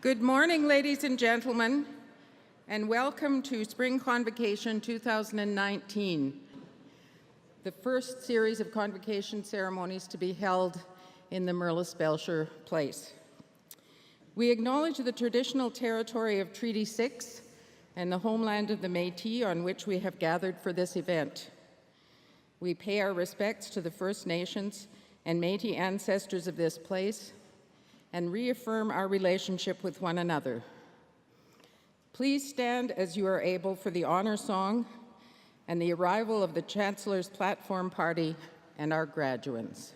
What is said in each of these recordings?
Good morning, ladies and gentlemen, and welcome to Spring Convocation 2019, the first series of convocation ceremonies to be held in the Mirlis Belcher Place. We acknowledge the traditional territory of Treaty 6 and the homeland of the Métis on which we have gathered for this event. We pay our respects to the First Nations and Métis ancestors of this place and reaffirm our relationship with one another. Please stand as you are able for the honor song and the arrival of the Chancellor's Platform Party and our graduates.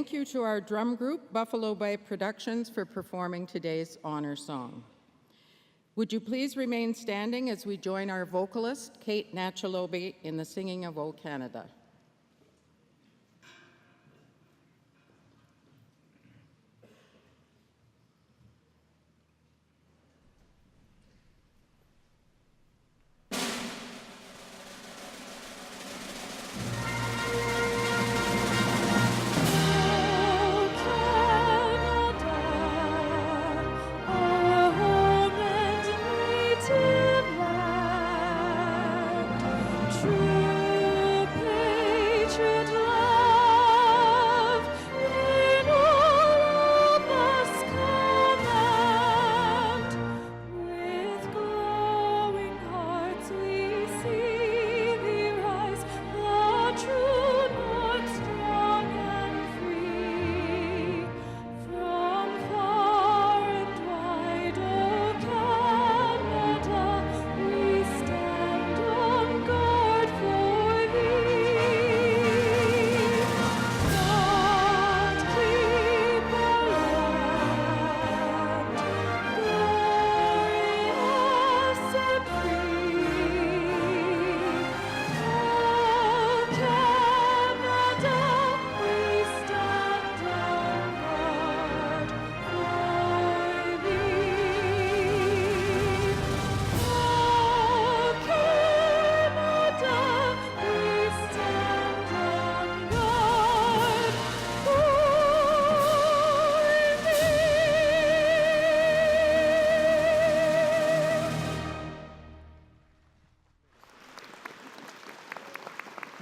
thank you to our drum group, Buffalo Bay Productions, for performing today's honor song. Would you please remain standing as we join our vocalist, Kate Nachalobi, in the singing of O Canada.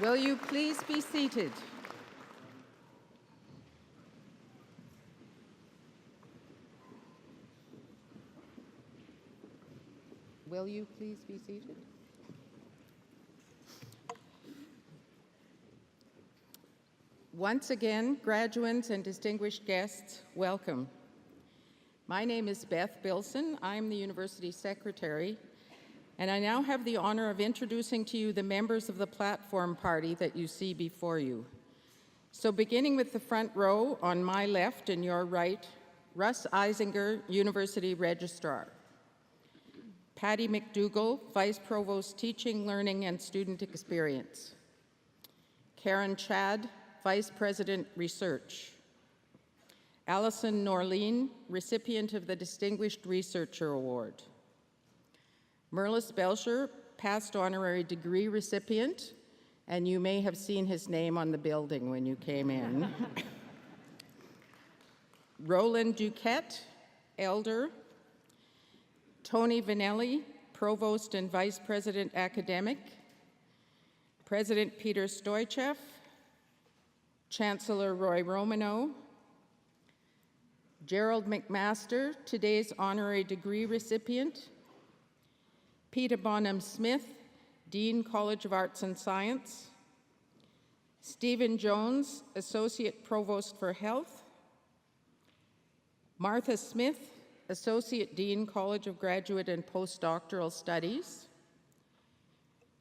Will you please be seated? Will you please be seated? Once again, graduates and distinguished guests, welcome. My name is Beth Bilson. I'm the University Secretary, and I now have the honor of introducing to you the members of the platform party that you see before you. So beginning with the front row, on my left and your right, Russ Eisinger, University Registrar. Patty McDougall, Vice Provost, Teaching, Learning, and Student Experience. Karen Chad, Vice President, Research. Allison Norleen, recipient of the Distinguished Researcher Award. Merlis Belcher, past honorary degree recipient, and you may have seen his name on the building when you came in. Roland Duquette, elder. Tony Vanelli, Provost and Vice President Academic. President Peter Stoichev. Chancellor Roy Romano. Gerald McMaster, today's honorary degree recipient. Peter Bonham Smith, Dean, College of Arts and Science. Stephen Jones, Associate Provost for Health. Martha Smith, Associate Dean, College of Graduate and Postdoctoral Studies.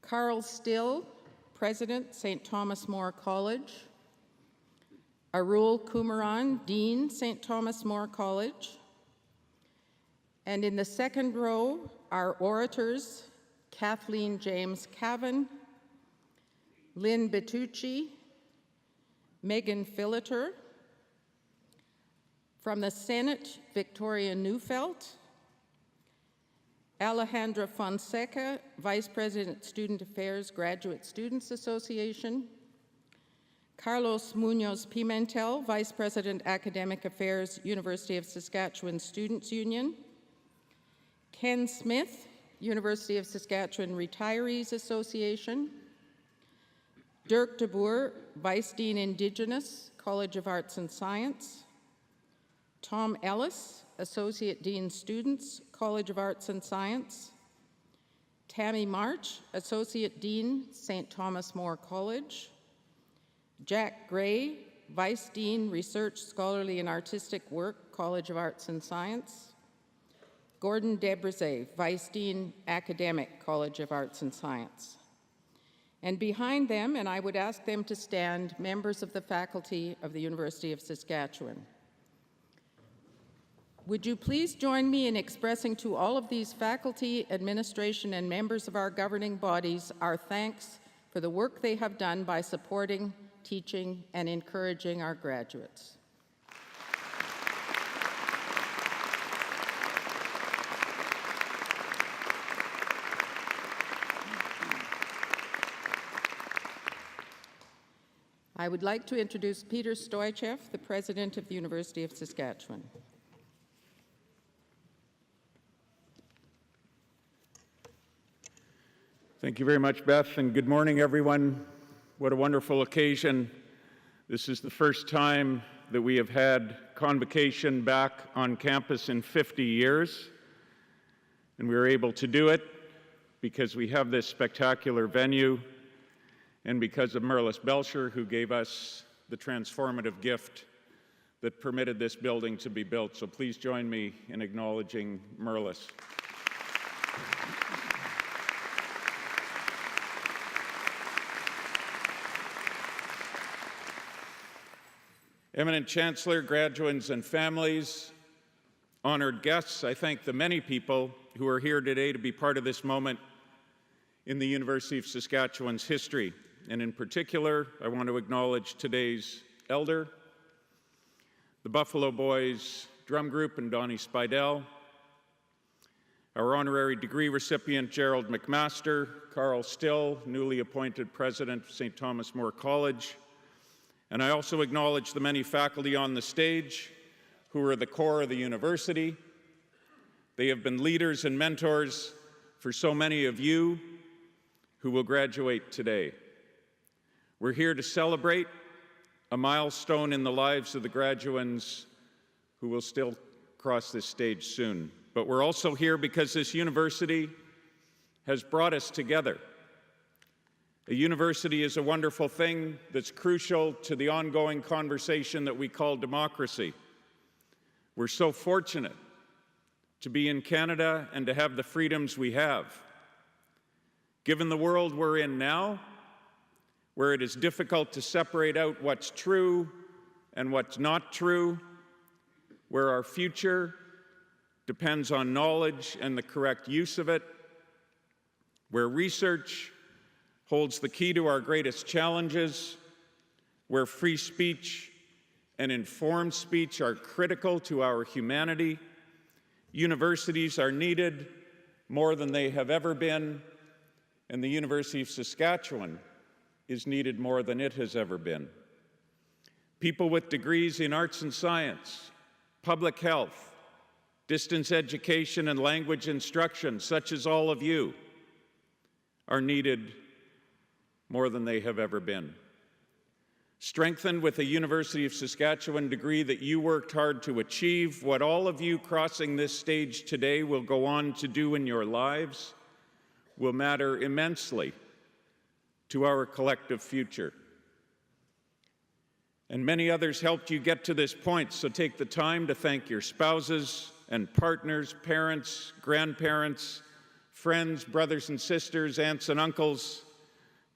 Carl Still, President, St. Thomas More College. Arul Kumaran, Dean, St. Thomas More College. And in the second row, our orators, Kathleen James Cavan, Lynn Bertucci, Megan Philiter. From the Senate, Victoria Neufeld, Alejandra Fonseca, Vice President, Student Affairs, Graduate Students Association. Carlos Munoz Pimentel, Vice President, Academic Affairs, University of Saskatchewan Students' Union. Ken Smith, University of Saskatchewan Retirees Association. Dirk de Boer, Vice Dean Indigenous, College of Arts and Science. Tom Ellis, Associate Dean Students, College of Arts and Science. Tammy March, Associate Dean, St. Thomas More College. Jack Gray, Vice Dean, Research, Scholarly and Artistic Work, College of Arts and Science. Gordon Debrezet, Vice Dean, Academic, College of Arts and Science. And behind them, and I would ask them to stand, members of the faculty of the University of Saskatchewan. Would you please join me in expressing to all of these faculty, administration, and members of our governing bodies our thanks for the work they have done by supporting, teaching, and encouraging our graduates. I would like to introduce Peter Stoichev, the President of the University of Saskatchewan. Thank you very much, Beth, and good morning, everyone. What a wonderful occasion. This is the first time that we have had Convocation back on campus in 50 years, and we were able to do it because we have this spectacular venue and because of Merlis Belcher, who gave us the transformative gift that permitted this building to be built. So please join me in acknowledging Merlis. Eminent Chancellor, graduates and families, honored guests, I thank the many people who are here today to be part of this moment in the University of Saskatchewan's history. And in particular, I want to acknowledge today's elder, the Buffalo Boys Drum Group and Donnie Spidell, our honorary degree recipient Gerald McMaster, Carl Still, newly appointed president of St. Thomas More College, and I also acknowledge the many faculty on the stage who are the core of the university. They have been leaders and mentors for so many of you who will graduate today. We're here to celebrate a milestone in the lives of the graduands who will still cross this stage soon. But we're also here because this university has brought us together. A university is a wonderful thing that's crucial to the ongoing conversation that we call democracy. We're so fortunate to be in Canada and to have the freedoms we have. Given the world we're in now, where it is difficult to separate out what's true and what's not true, where our future depends on knowledge and the correct use of it, where research holds the key to our greatest challenges, where free speech and informed speech are critical to our humanity, universities are needed more than they have ever been, and the University of Saskatchewan is needed more than it has ever been. People with degrees in arts and science, public health, distance education, and language instruction, such as all of you, are needed more than they have ever been. Strengthened with a University of Saskatchewan degree that you worked hard to achieve, what all of you crossing this stage today will go on to do in your lives will matter immensely to our collective future. And many others helped you get to this point, so take the time to thank your spouses and partners, parents, grandparents, friends, brothers and sisters, aunts and uncles,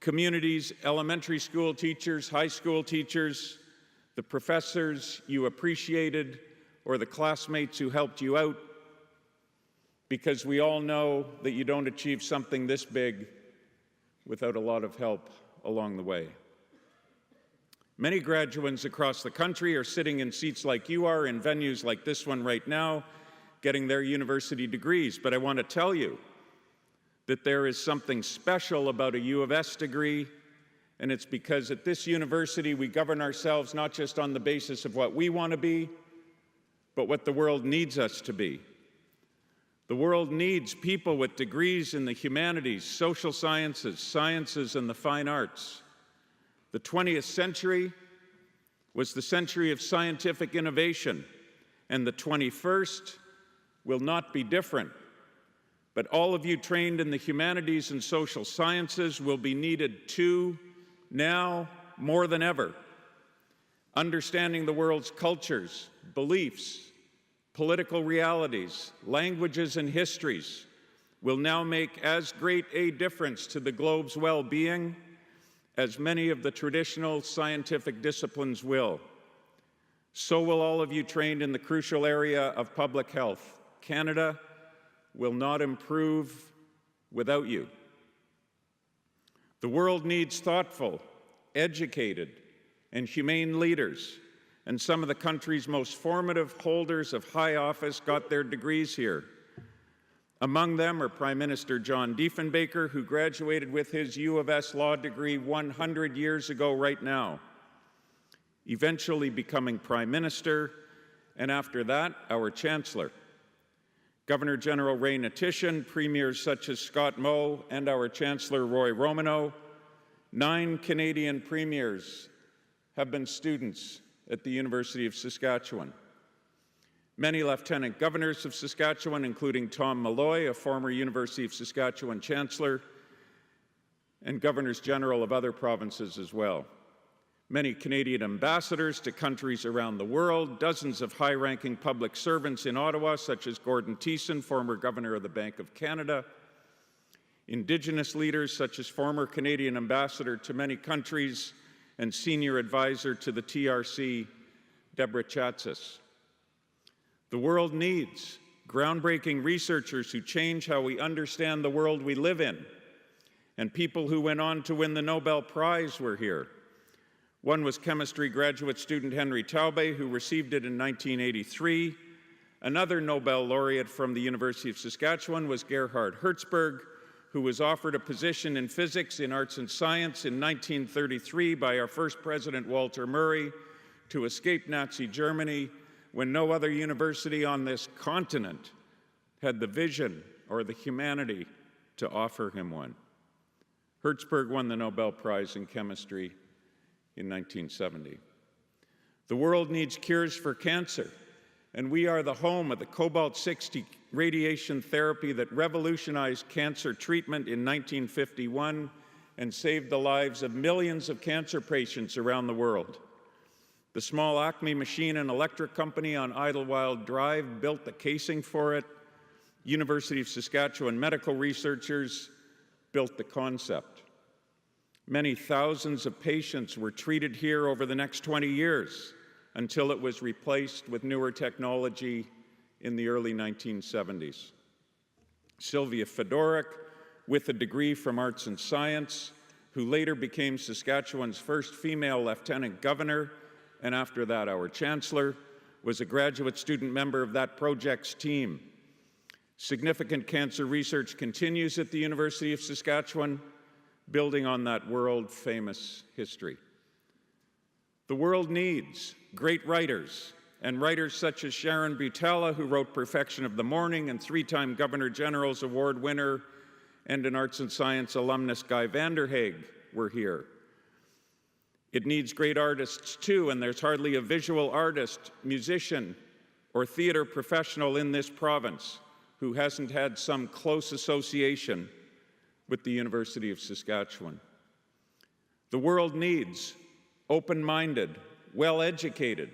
communities, elementary school teachers, high school teachers, the professors you appreciated, or the classmates who helped you out, because we all know that you don't achieve something this big without a lot of help along the way. Many graduates across the country are sitting in seats like you are, in venues like this one right now, getting their university degrees. But I want to tell you that there is something special about a U of S degree, and it's because at this university we govern ourselves not just on the basis of what we want to be, but what the world needs us to be. The world needs people with degrees in the humanities, social sciences, sciences, and the fine arts. The 20th century was the century of scientific innovation, and the 21st will not be different. But all of you trained in the humanities and social sciences will be needed too, now more than ever. Understanding the world's cultures, beliefs, political realities, languages, and histories will now make as great a difference to the globe's well-being as many of the traditional scientific disciplines will. So will all of you trained in the crucial area of public health. Canada will not improve without you. The world needs thoughtful, educated, and humane leaders, and some of the country's most formative holders of high office got their degrees here. Among them are Prime Minister John Diefenbaker, who graduated with his U of S law degree 100 years ago right now, eventually becoming Prime Minister, and after that, our Chancellor. Governor General Ray Natishan, premiers such as Scott Moe, and our Chancellor Roy Romanow. 9 Canadian premiers have been students at the University of Saskatchewan. Many lieutenant governors of Saskatchewan, including Tom Malloy, a former University of Saskatchewan chancellor, and governors general of other provinces as well. Many Canadian ambassadors to countries around the world, dozens of high-ranking public servants in Ottawa, such as Gordon Thiessen, former governor of the Bank of Canada, Indigenous leaders such as former Canadian ambassador to many countries and senior advisor to the TRC, Deborah Chatzis. The world needs groundbreaking researchers who change how we understand the world we live in, and people who went on to win the Nobel Prize were here. One was chemistry graduate student Henry Taube, who received it in 1983. Another Nobel laureate from the University of Saskatchewan was Gerhard Hertzberg, who was offered a position in physics in arts and science in 1933 by our first president, Walter Murray, to escape Nazi Germany when no other university on this continent had the vision or the humanity to offer him one. Hertzberg won the Nobel Prize in chemistry in 1970. The world needs cures for cancer, and we are the home of the cobalt-60 radiation therapy that revolutionized cancer treatment in 1951 and saved the lives of millions of cancer patients around the world. The small Acme Machine and Electric Company on Idlewild Drive built the casing for it. University of Saskatchewan medical researchers built the concept. Many thousands of patients were treated here over the next 20 years until it was replaced with newer technology in the early 1970s. Sylvia Fedorik, with a degree from Arts and Science, who later became Saskatchewan's first female lieutenant governor, and after that our chancellor, was a graduate student member of that project's team. Significant cancer research continues at the University of Saskatchewan, building on that world-famous history. The world needs great writers, and writers such as Sharon Butala, who wrote Perfection of the Morning, and 3-time Governor General's Award winner and an Arts and Science alumnus Guy Vanderhaeg were here. It needs great artists too, and there's hardly a visual artist, musician, or theater professional in this province who hasn't had some close association with the University of Saskatchewan. The world needs open-minded, well-educated,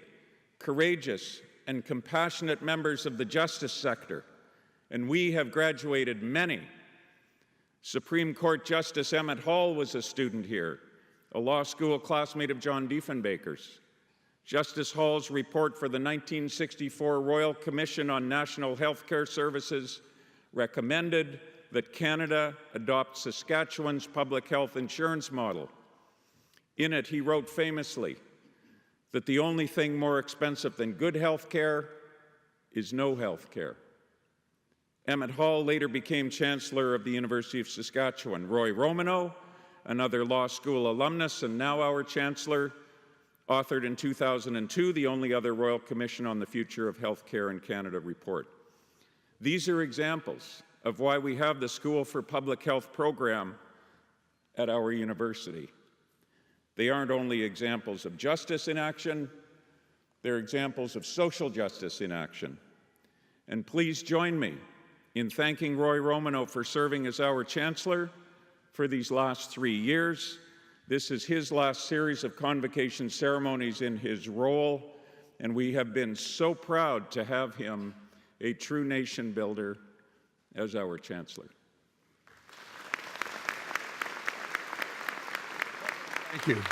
courageous, and compassionate members of the justice sector, and we have graduated many. Supreme Court Justice Emmett Hall was a student here, a law school classmate of John Diefenbaker's. Justice Hall's report for the 1964 Royal Commission on National Health Care Services recommended that Canada adopt Saskatchewan's public health insurance model. In it, he wrote famously that the only thing more expensive than good health care is no health care. Emmett Hall later became Chancellor of the University of Saskatchewan. Roy Romanow, another law school alumnus and now our Chancellor, authored in 2002 the only other Royal Commission on the Future of Healthcare in Canada report. These are examples of why we have the School for Public Health program at our university. They aren't only examples of justice in action, they're examples of social justice in action. And please join me in thanking Roy Romanow for serving as our Chancellor for these last 3 years. This is his last series of convocation ceremonies in his role, and we have been so proud to have him, a true nation builder, as our Chancellor. Thank you.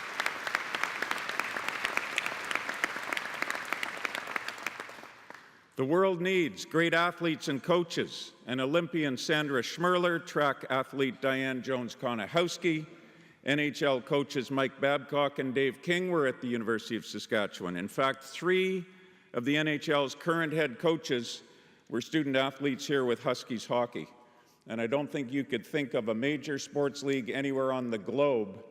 The world needs great athletes and coaches, and Olympian Sandra Schmerler, track athlete Diane Jones-Konahowski, NHL coaches Mike Babcock and Dave King were at the University of Saskatchewan. In fact, 3 of the NHL's current head coaches were student athletes here with Huskies hockey. And I don't think you could think of a major sports league anywhere on the globe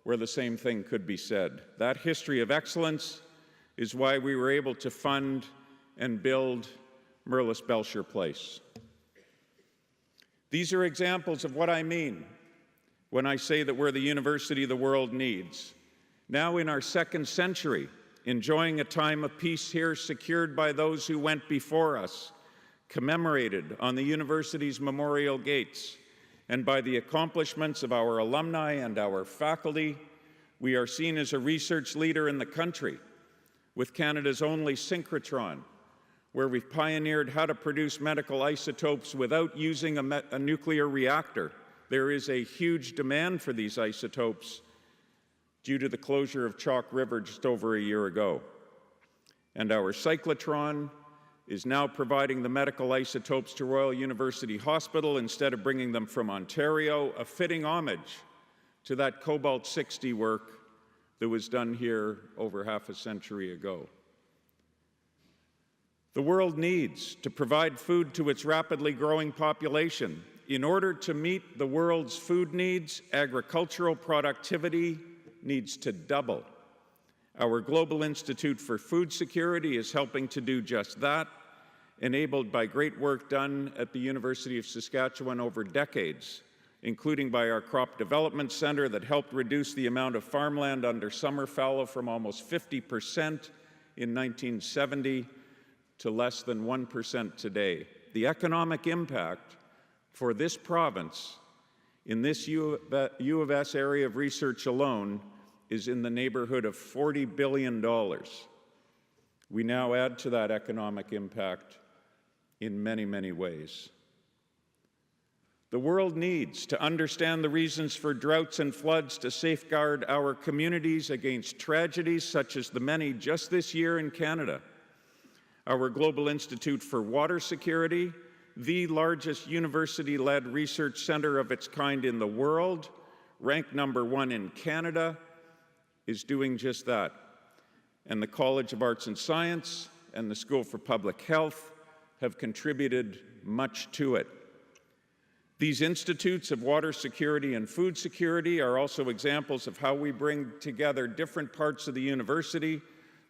where the same thing could be said. That history of excellence is why we were able to fund and build Merlis Belcher Place. These are examples of what I mean when I say that we're the university the world needs. Now in our 2nd century, enjoying a time of peace here secured by those who went before us, commemorated on the university's memorial gates, and by the accomplishments of our alumni and our faculty, we are seen as a research leader in the country, with Canada's only synchrotron, where we've pioneered how to produce medical isotopes without using a nuclear reactor. There is a huge demand for these isotopes due to the closure of Chalk River just over a year ago. And our cyclotron is now providing the medical isotopes to Royal University Hospital instead of bringing them from Ontario, a fitting homage to that cobalt-60 work that was done here over half a century ago. The world needs to provide food to its rapidly growing population. In order to meet the world's food needs, agricultural productivity needs to double. Our Global Institute for Food Security is helping to do just that, enabled by great work done at the University of Saskatchewan over decades, including by our Crop Development Center that helped reduce the amount of farmland under summer fallow from almost 50% in 1970 to less than 1% today. The economic impact for this province in this U of S area of research alone is in the neighborhood of $40 billion. We now add to that economic impact in many, many ways. The world needs to understand the reasons for droughts and floods to safeguard our communities against tragedies such as the many just this year in Canada. Our Global Institute for Water Security, the largest university-led research center of its kind in the world, ranked #1 in Canada, is doing just that. And the College of Arts and Science and the School for Public Health have contributed much to it. These institutes of water security and food security are also examples of how we bring together different parts of the university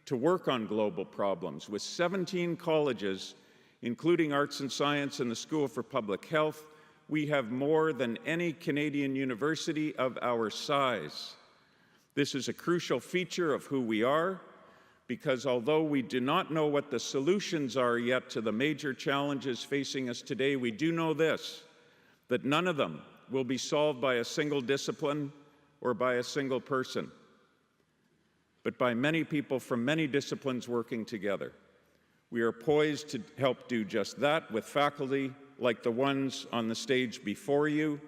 to work on global problems. With 17 colleges, including Arts and Science and the School for Public Health, we have more than any Canadian university of our size. This is a crucial feature of who we are, because although we do not know what the solutions are yet to the major challenges facing us today, we do know this, that none of them will be solved by a single discipline or by a single person, but by many people from many disciplines working together. We are poised to help do just that with faculty like the ones on the stage before you,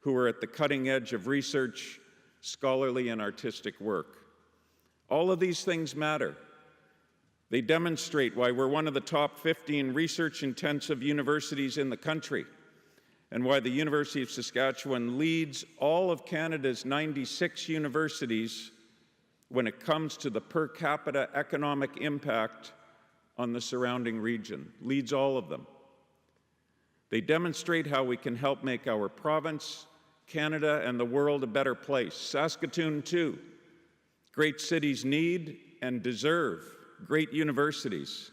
who are at the cutting edge of research, scholarly and artistic work. All of these things matter. They demonstrate why we're one of the top 15 research-intensive universities in the country, and why the University of Saskatchewan leads all of Canada's 96 universities when it comes to the per capita economic impact on the surrounding region, leads all of them. They demonstrate how we can help make our province, Canada, and the world a better place. Saskatoon, too. Great cities need and deserve great universities.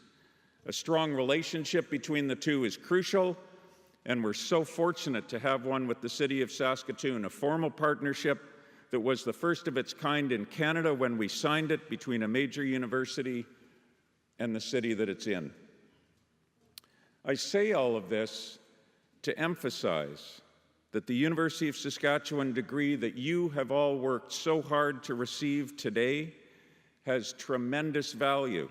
A strong relationship between the two is crucial, and we're so fortunate to have one with the City of Saskatoon, a formal partnership that was the first of its kind in Canada when we signed it between a major university and the city that it's in. I say all of this to emphasize that the University of Saskatchewan degree that you have all worked so hard to receive today has tremendous value.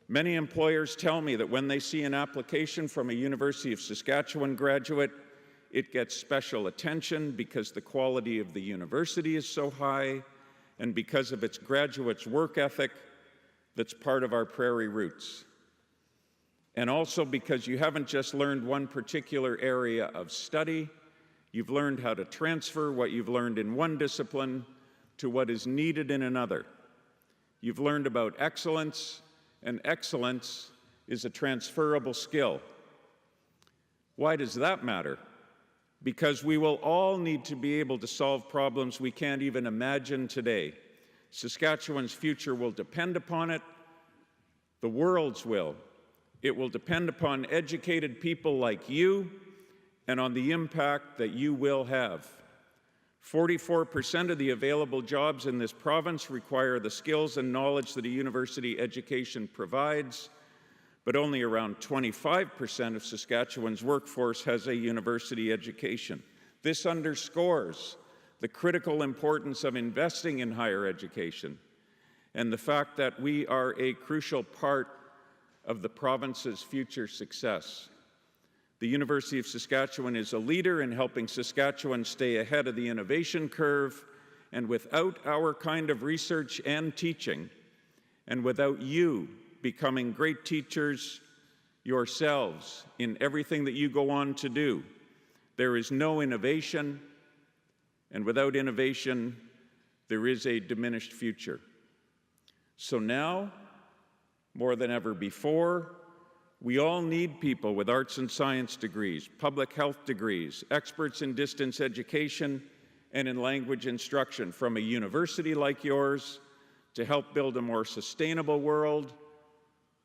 Many employers tell me that when they see an application from a University of Saskatchewan graduate, it gets special attention because the quality of the university is so high and because of its graduates' work ethic that's part of our prairie roots. And also because you haven't just learned one particular area of study, you've learned how to transfer what you've learned in one discipline to what is needed in another. You've learned about excellence, and excellence is a transferable skill. Why does that matter? Because we will all need to be able to solve problems we can't even imagine today. Saskatchewan's future will depend upon it. The world's will. It will depend upon educated people like you and on the impact that you will have. 44% of the available jobs in this province require the skills and knowledge that a university education provides, but only around 25% of Saskatchewan's workforce has a university education. This underscores the critical importance of investing in higher education and the fact that we are a crucial part of the province's future success. The University of Saskatchewan is a leader in helping Saskatchewan stay ahead of the innovation curve, and without our kind of research and teaching, and without you becoming great teachers yourselves in everything that you go on to do, there is no innovation, and without innovation, there is a diminished future. So now, more than ever before, we all need people with arts and science degrees, public health degrees, experts in distance education and in language instruction from a university like yours to help build a more sustainable world,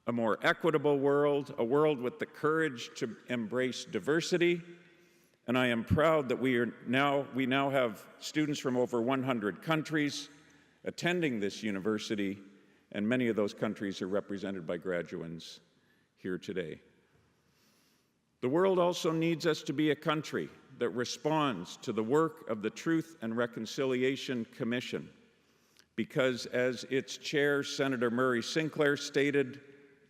a more equitable world, a world with the courage to embrace diversity. And I am proud that we now have students from over 100 countries attending this university, and many of those countries are represented by graduates here today. The world also needs us to be a country that responds to the work of the Truth and Reconciliation Commission, because as its chair, Senator Murray Sinclair, stated,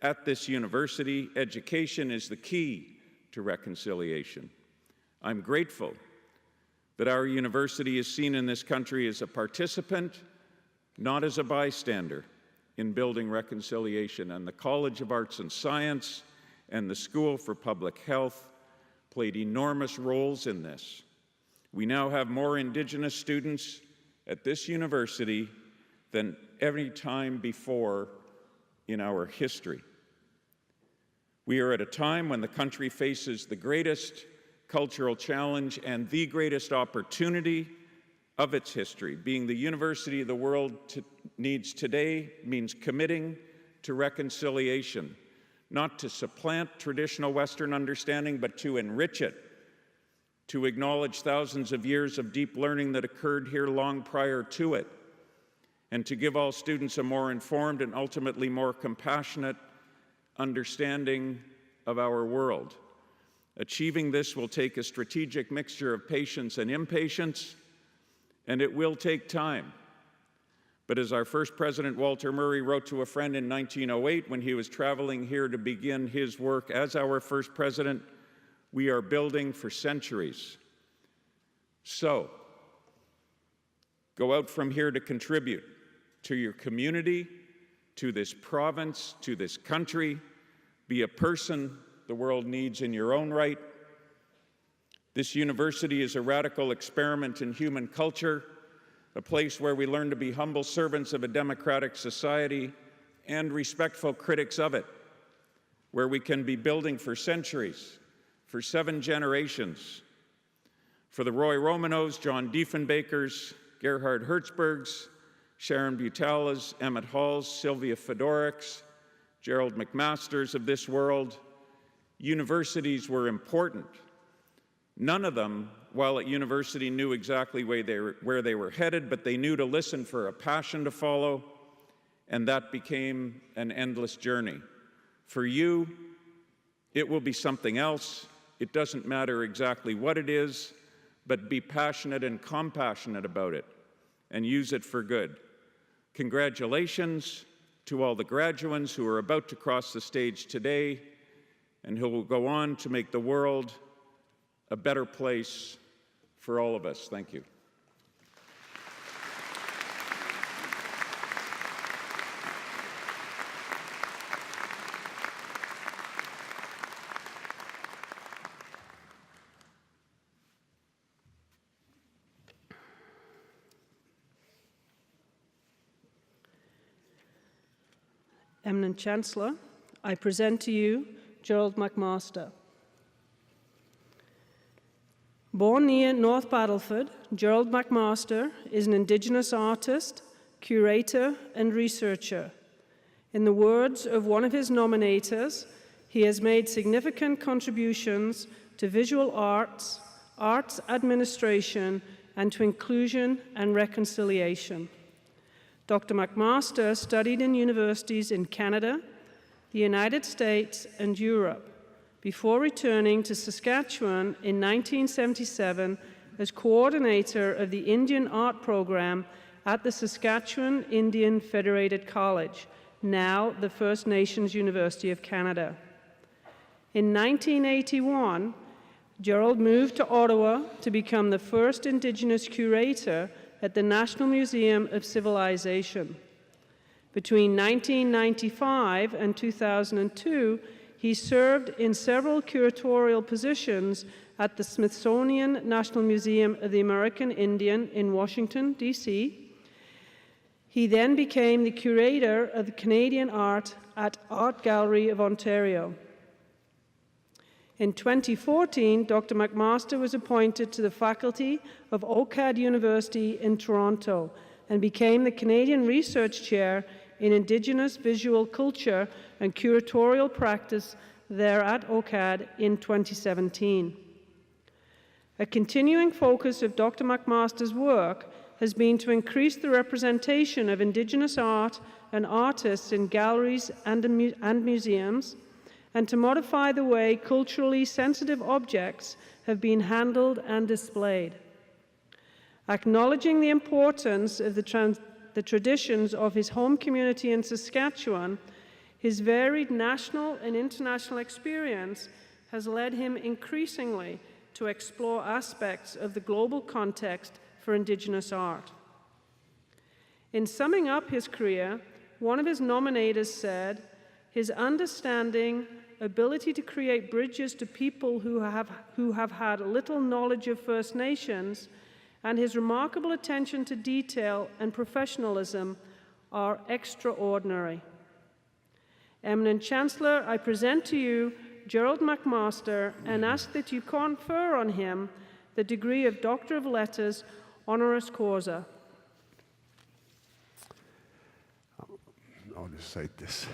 at this university, education is the key to reconciliation. I'm grateful that our university is seen in this country as a participant, not as a bystander, in building reconciliation, and the College of Arts and Science and the School for Public Health played enormous roles in this. We now have more Indigenous students at this university than any time before in our history. We are at a time when the country faces the greatest cultural challenge and the greatest opportunity of its history. Being the university the world needs today means committing to reconciliation, not to supplant traditional Western understanding, but to enrich it, to acknowledge thousands of years of deep learning that occurred here long prior to it, and to give all students a more informed and ultimately more compassionate understanding of our world. Achieving this will take a strategic mixture of patience and impatience, and it will take time. But as our first president, Walter Murray, wrote to a friend in 1908 when he was traveling here to begin his work as our first president, we are building for centuries. So, go out from here to contribute to your community, to this province, to this country. Be a person the world needs in your own right. This university is a radical experiment in human culture, a place where we learn to be humble servants of a democratic society and respectful critics of it, where we can be building for centuries, for 7 generations, for the Roy Romanos, John Diefenbakers, Gerhard Hertzbergs, Sharon Butalas, Emmett Halls, Sylvia Fedoricks, Gerald McMasters of this world. Universities were important. None of them, while at university, knew exactly where they were headed, but they knew to listen for a passion to follow, and that became an endless journey. For you, it will be something else. It doesn't matter exactly what it is, but be passionate and compassionate about it, and use it for good. Congratulations to all the graduates who are about to cross the stage today, and who will go on to make the world a better place for all of us. Thank you. Eminent Chancellor, I present to you Gerald McMaster. Born near North Battleford, Gerald McMaster is an Indigenous artist, curator, and researcher. In the words of one of his nominators, he has made significant contributions to visual arts, arts administration, and to inclusion and reconciliation. Dr. McMaster studied in universities in Canada, the United States, and Europe, before returning to Saskatchewan in 1977 as coordinator of the Indian Art Program at the Saskatchewan Indian Federated College, now the First Nations University of Canada. In 1981, Gerald moved to Ottawa to become the first Indigenous curator at the National Museum of Civilization. Between 1995 and 2002, he served in several curatorial positions at the Smithsonian National Museum of the American Indian in Washington, D.C. He then became the curator of the Canadian art at Art Gallery of Ontario. In 2014, Dr. McMaster was appointed to the faculty of OCAD University in Toronto and became the Canadian Research Chair in Indigenous Visual Culture and Curatorial Practice there at OCAD in 2017. A continuing focus of Dr. McMaster's work has been to increase the representation of Indigenous art and artists in galleries and museums, and to modify the way culturally sensitive objects have been handled and displayed. Acknowledging the importance of the traditions of his home community in Saskatchewan, his varied national and international experience has led him increasingly to explore aspects of the global context for Indigenous art. In summing up his career, one of his nominators said, "His understanding, ability to create bridges to people who have had little knowledge of First Nations, and his remarkable attention to detail and professionalism are extraordinary." Eminent Chancellor, I present to you Gerald McMaster and ask that you confer on him the degree of Doctor of Letters, honoris causa. I'll just cite this.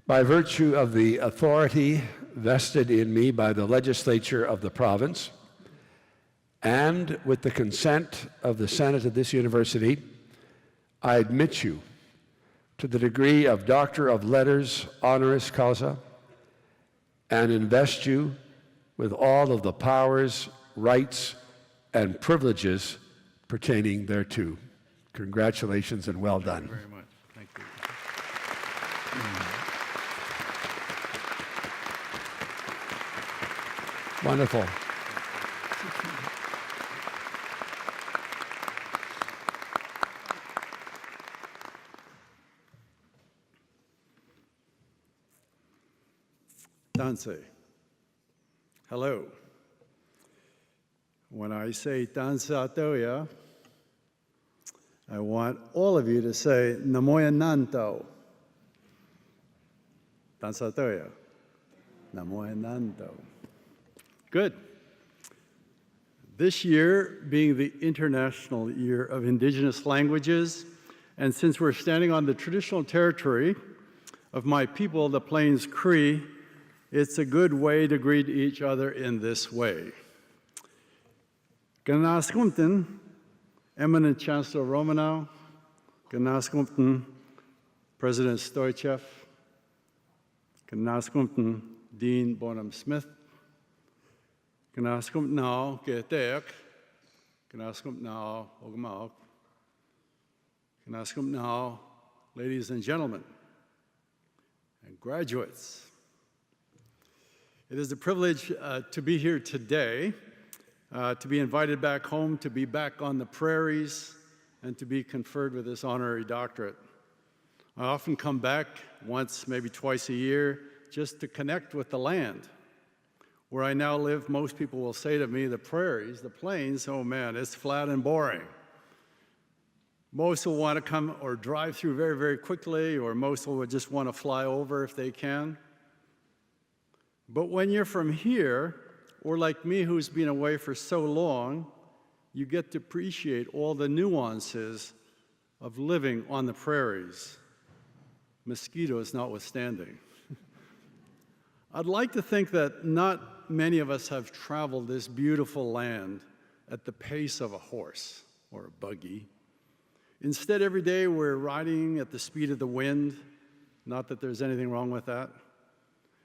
By virtue of the authority vested in me by the legislature of the province, and with the consent of the Senate of this university, I admit you to the degree of Doctor of Letters, honoris causa, and invest you with all of the powers, rights, and privileges pertaining thereto. Congratulations and well done. Thank you very much. Thank you. Wonderful. Tanse. Hello. When I say Tansa Toya, I want all of you to say Namoya Nanto. Tansa Toya. Namoya Nanto. Good. This year being the International Year of Indigenous Languages, and since we're standing on the traditional territory of my people, the Plains Cree, it's a good way to greet each other in this way. Ganaskumten, Eminent Chancellor Romanow, Ganaskumten, President Stoichev, Ganaskumten, Dean Bonham-Smith, Ganaskumten Getek, Ganaskumten Ogamauk, Ganaskumten, ladies and gentlemen, and graduates. It is a privilege to be here today, to be invited back home, to be back on the prairies, and to be conferred with this honorary doctorate. I often come back once, maybe twice a year, just to connect with the land. Where I now live, most people will say to me, the prairies, the plains, oh man, it's flat and boring. Most will want to come or drive through very, very quickly, or most will just want to fly over if they can. But when you're from here, or like me who's been away for so long, you get to appreciate all the nuances of living on the prairies, mosquitoes notwithstanding. I'd like to think that not many of us have traveled this beautiful land at the pace of a horse or a buggy. Instead, every day we're riding at the speed of the wind. Not that there's anything wrong with that.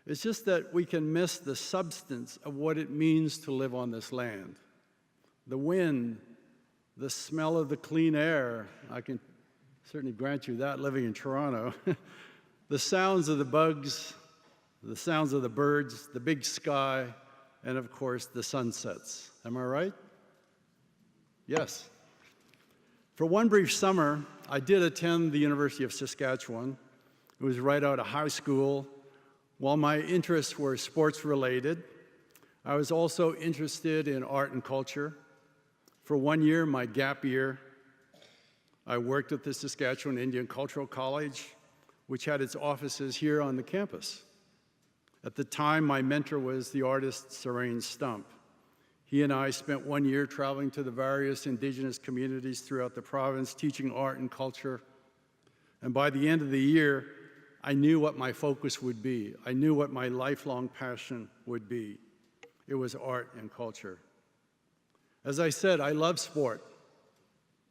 It's just that we can miss the substance of what it means to live on this land. The wind, the smell of the clean air. I can certainly grant you that living in Toronto. The sounds of the bugs, the sounds of the birds, the big sky, and of course the sunsets. Am I right? Yes. For one brief summer, I did attend the University of Saskatchewan. It was right out of high school. While my interests were sports-related, I was also interested in art and culture. For 1 year, my gap year, I worked at the Saskatchewan Indian Cultural College, which had its offices here on the campus. At the time, my mentor was the artist Sarain Stump. He and I spent 1 year traveling to the various Indigenous communities throughout the province, teaching art and culture. And by the end of the year, I knew what my focus would be. I knew what my lifelong passion would be. It was art and culture. As I said, I love sport.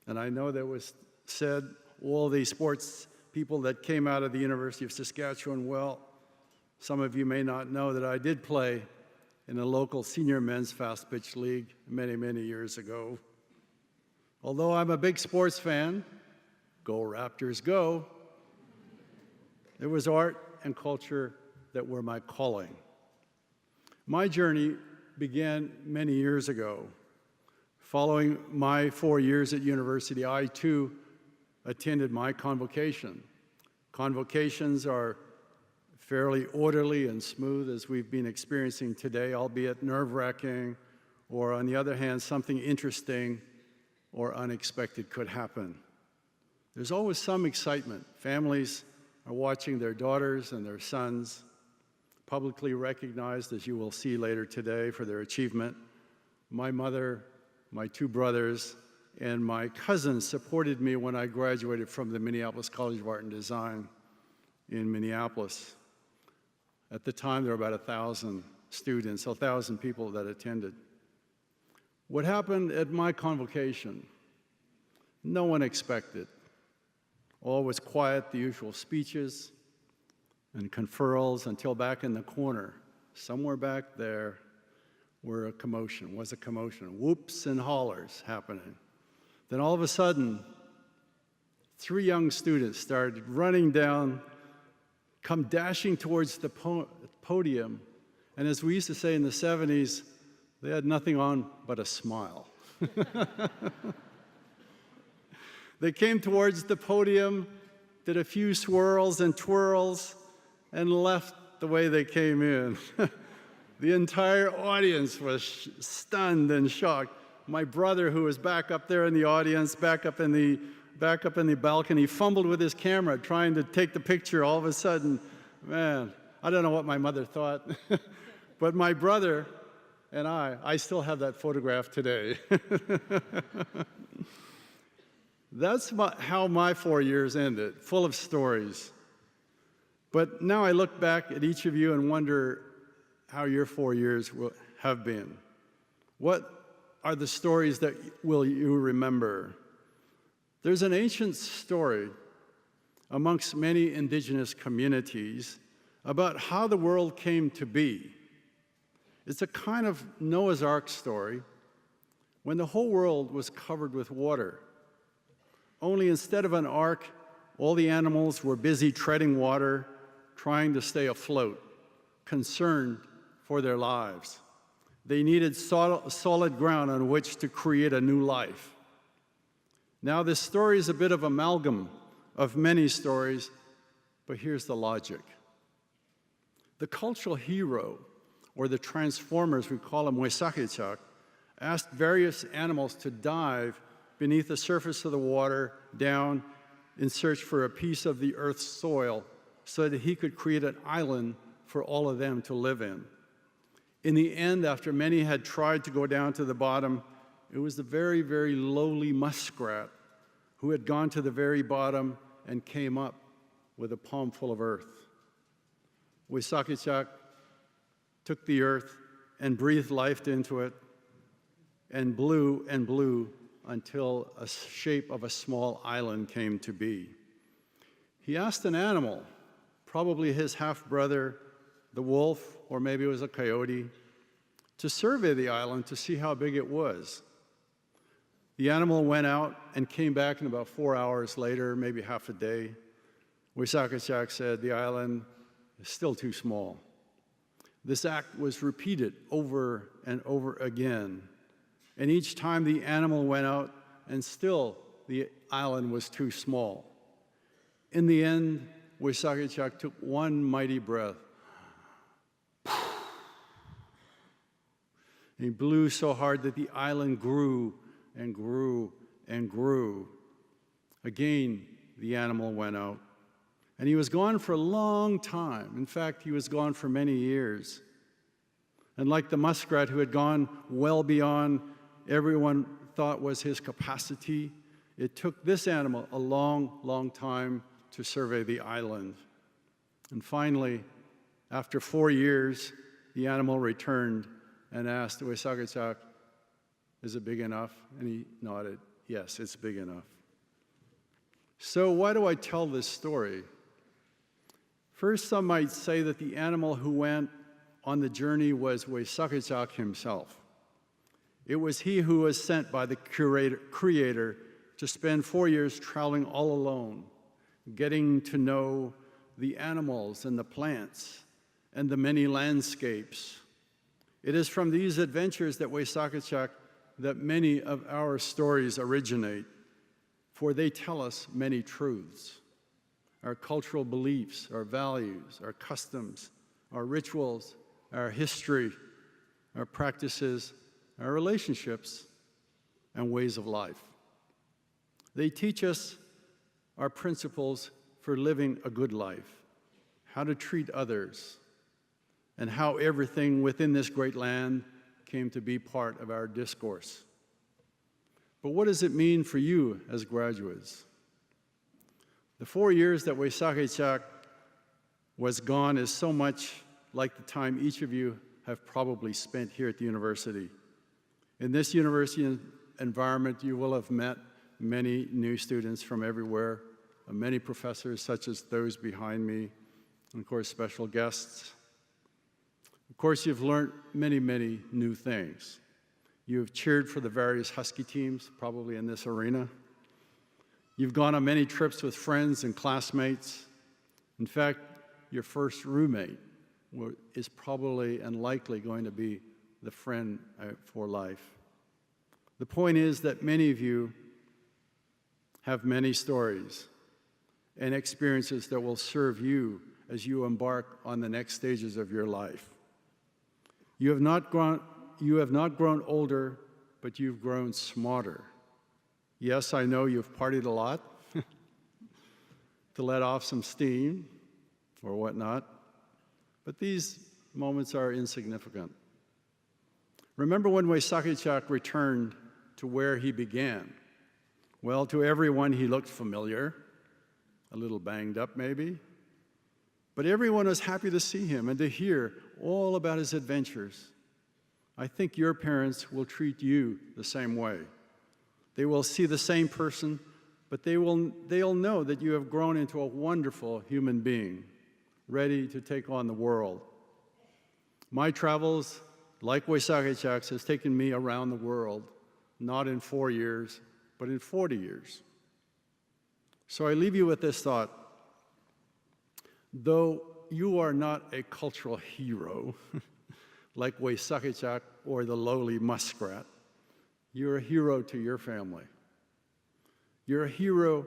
And I know that was said, all the sports people that came out of the University of Saskatchewan, well, some of you may not know that I did play in a local senior men's fast pitch league many, many years ago. Although I'm a big sports fan, go Raptors go, it was art and culture that were my calling. My journey began many years ago. Following my 4 years at university, I too attended my convocation. Convocations are fairly orderly and smooth as we've been experiencing today, albeit nerve-wracking, or on the other hand, something interesting or unexpected could happen. There's always some excitement. Families are watching their daughters and their sons publicly recognized, as you will see later today, for their achievement. My mother, my two brothers, and my cousins supported me when I graduated from the Minneapolis College of Art and Design in Minneapolis. At the time, there were about 1,000 students, 1,000 people that attended. What happened at my convocation, no one expected. All was quiet, the usual speeches and conferrals, until back in the corner, somewhere back there, was a commotion, whoops and hollers happening. Then all of a sudden, 3 young students started running down, come dashing towards the podium, and as we used to say in the 70s, they had nothing on but a smile. They came towards the podium, did a few swirls and twirls, and left the way they came in. The entire audience was stunned and shocked. My brother, who was back up there in the audience, back up in the balcony, fumbled with his camera, trying to take the picture. All of a sudden, man, I don't know what my mother thought, but my brother and I still have that photograph today. That's how my 4 years ended, full of stories. But now I look back at each of you and wonder how your 4 years have been. What are the stories that will you remember? There's an ancient story amongst many indigenous communities about how the world came to be. It's a kind of Noah's Ark story when the whole world was covered with water. Only instead of an ark, all the animals were busy treading water, trying to stay afloat, concerned for their lives. They needed solid ground on which to create a new life. Now, this story is a bit of amalgam of many stories, but here's the logic. The cultural hero, or the transformers, we call them Waisakichak, asked various animals to dive beneath the surface of the water down in search for a piece of the earth's soil so that he could create an island for all of them to live in. In the end, after many had tried to go down to the bottom, it was the very, very lowly muskrat who had gone to the very bottom and came up with a palm full of earth. Waisakichak took the earth and breathed life into it and blew until a shape of a small island came to be. He asked an animal, probably his half-brother, the wolf, or maybe it was a coyote, to survey the island to see how big it was. The animal went out and came back in about 4 hours later, maybe half a day. Waisakichak said, the island is still too small. This act was repeated over and over again. And each time the animal went out, and still the island was too small. In the end, Waisakichak took one mighty breath. He blew so hard that the island grew and grew and grew. Again, the animal went out. And he was gone for a long time. In fact, he was gone for many years. And like the muskrat who had gone well beyond everyone thought was his capacity, it took this animal a long, long time to survey the island. And finally, after 4 years, the animal returned and asked Waisakichak, is it big enough? And he nodded, yes, it's big enough. So why do I tell this story? First, some might say that the animal who went on the journey was Waisakichak himself. It was he who was sent by the Creator to spend 4 years traveling all alone, getting to know the animals and the plants and the many landscapes. It is from these adventures that Waisakichak that many of our stories originate, for they tell us many truths. Our cultural beliefs, our values, our customs, our rituals, our history, our practices, our relationships, and ways of life. They teach us our principles for living a good life, how to treat others, and how everything within this great land came to be part of our discourse. But what does it mean for you as graduates? The 4 years that Waisakichak was gone is so much like the time each of you have probably spent here at the university. In this university environment, you will have met many new students from everywhere, many professors such as those behind me, and of course, special guests. Of course, you've learned many, many new things. You have cheered for the various Husky teams, probably in this arena. You've gone on many trips with friends and classmates. In fact, your first roommate is probably and likely going to be the friend for life. The point is that many of you have many stories and experiences that will serve you as you embark on the next stages of your life. You have not grown older, but you've grown smarter. Yes, I know you've partied a lot to let off some steam or whatnot, but these moments are insignificant. Remember when Waisakichak returned to where he began? Well, to everyone he looked familiar, a little banged up maybe, but everyone was happy to see him and to hear all about his adventures. I think your parents will treat you the same way. They will see the same person, but they'll know that you have grown into a wonderful human being, ready to take on the world. My travels, like Waisakichak's, has taken me around the world, not in 4 years, but in 40 years. So I leave you with this thought. Though you are not a cultural hero, like Waysakachak or the lowly muskrat. You're a hero to your family. You're a hero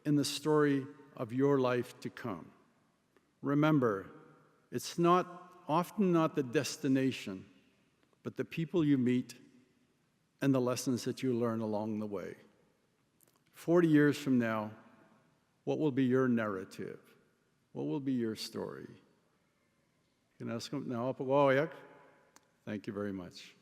in the story of your life to come. Remember, it's often not the destination, but the people you meet and the lessons that you learn along the way. 40 years from now, what will be your narrative? What will be your story? Thank you very much.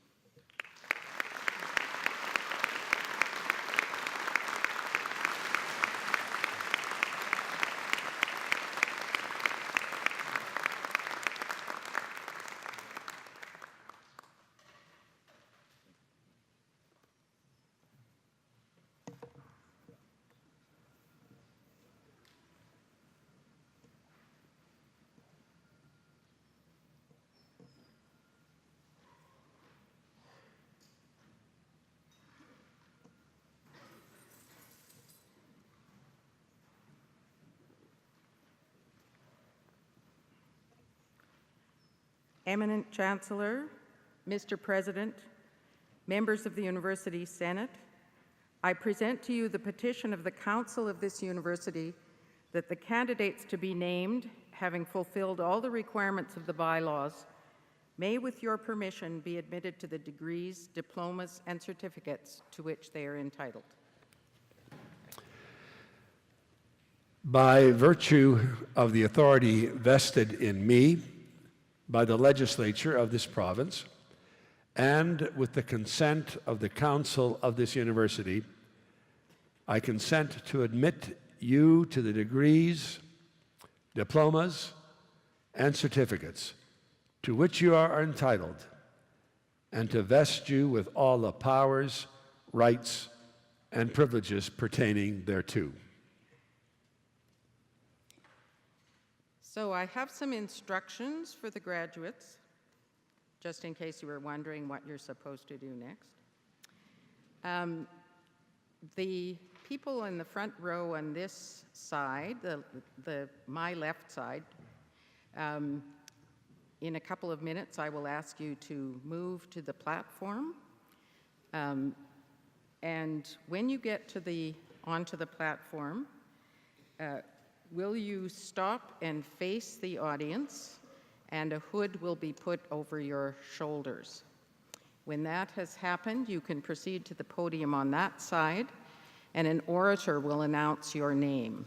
Eminent Chancellor, Mr. President, members of the University Senate, I present to you the petition of the Council of this university that the candidates to be named, having fulfilled all the requirements of the bylaws, may, with your permission, be admitted to the degrees, diplomas, and certificates to which they are entitled. By virtue of the authority vested in me by the legislature of this province, and with the consent of the council of this university, I consent to admit you to the degrees, diplomas, and certificates to which you are entitled, and to vest you with all the powers, rights, and privileges pertaining thereto. So I have some instructions for the graduates, just in case you were wondering what you're supposed to do next. The people in the front row on this side, my left side, in a couple of minutes I will ask you to move to the platform. And when you get onto the platform, will you stop and face the audience, and a hood will be put over your shoulders. When that has happened, you can proceed to the podium on that side, and an orator will announce your name.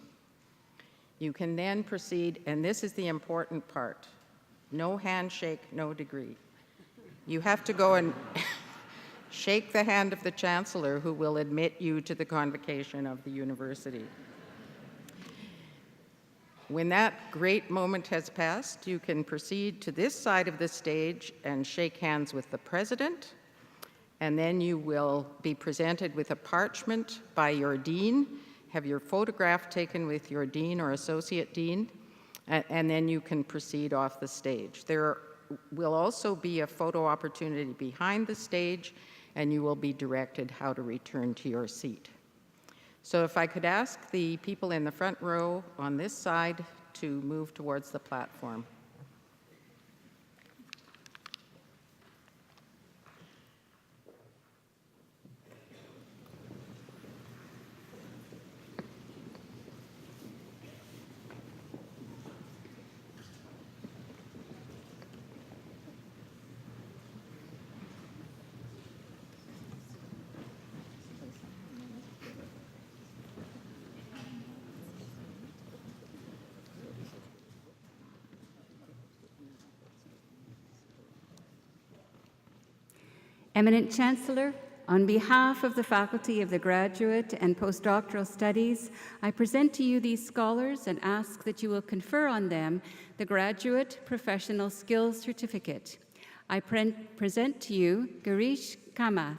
You can then proceed, and this is the important part, no handshake, no degree. You have to go and shake the hand of the Chancellor, who will admit you to the convocation of the university. When that great moment has passed, you can proceed to this side of the stage and shake hands with the President, and then you will be presented with a parchment by your Dean, have your photograph taken with your Dean or Associate Dean, and then you can proceed off the stage. There will also be a photo opportunity behind the stage, and you will be directed how to return to your seat. So if I could ask the people in the front row on this side to move towards the platform. Eminent Chancellor, on behalf of the Faculty of the Graduate and Postdoctoral Studies, I present to you these scholars and ask that you will confer on them the Graduate Professional Skills Certificate. I present to you Girish Kamath,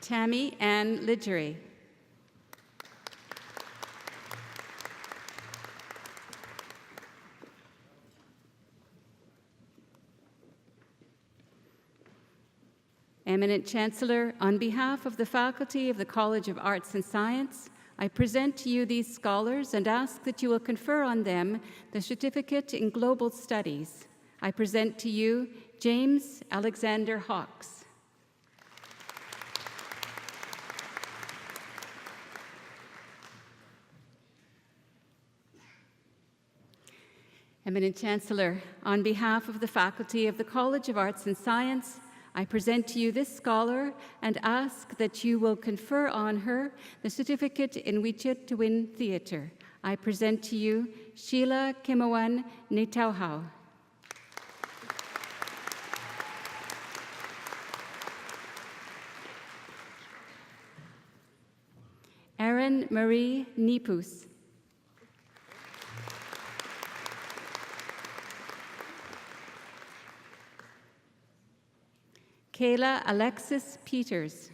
Tammy Ann Lidgery, Eminent Chancellor, on behalf of the faculty of the College of Arts and Science, I present to you these scholars and ask that you will confer on them the Certificate in Global Studies. I present to you James Alexander Hawkes. Eminent Chancellor, on behalf of the faculty of the College of Arts and Science, I present to you this scholar and ask that you will confer on her the Certificate in Wichet Theatre. I present to you Sheila Kimawan Netauhau. Erin Marie Nipus. Kayla Alexis Peters.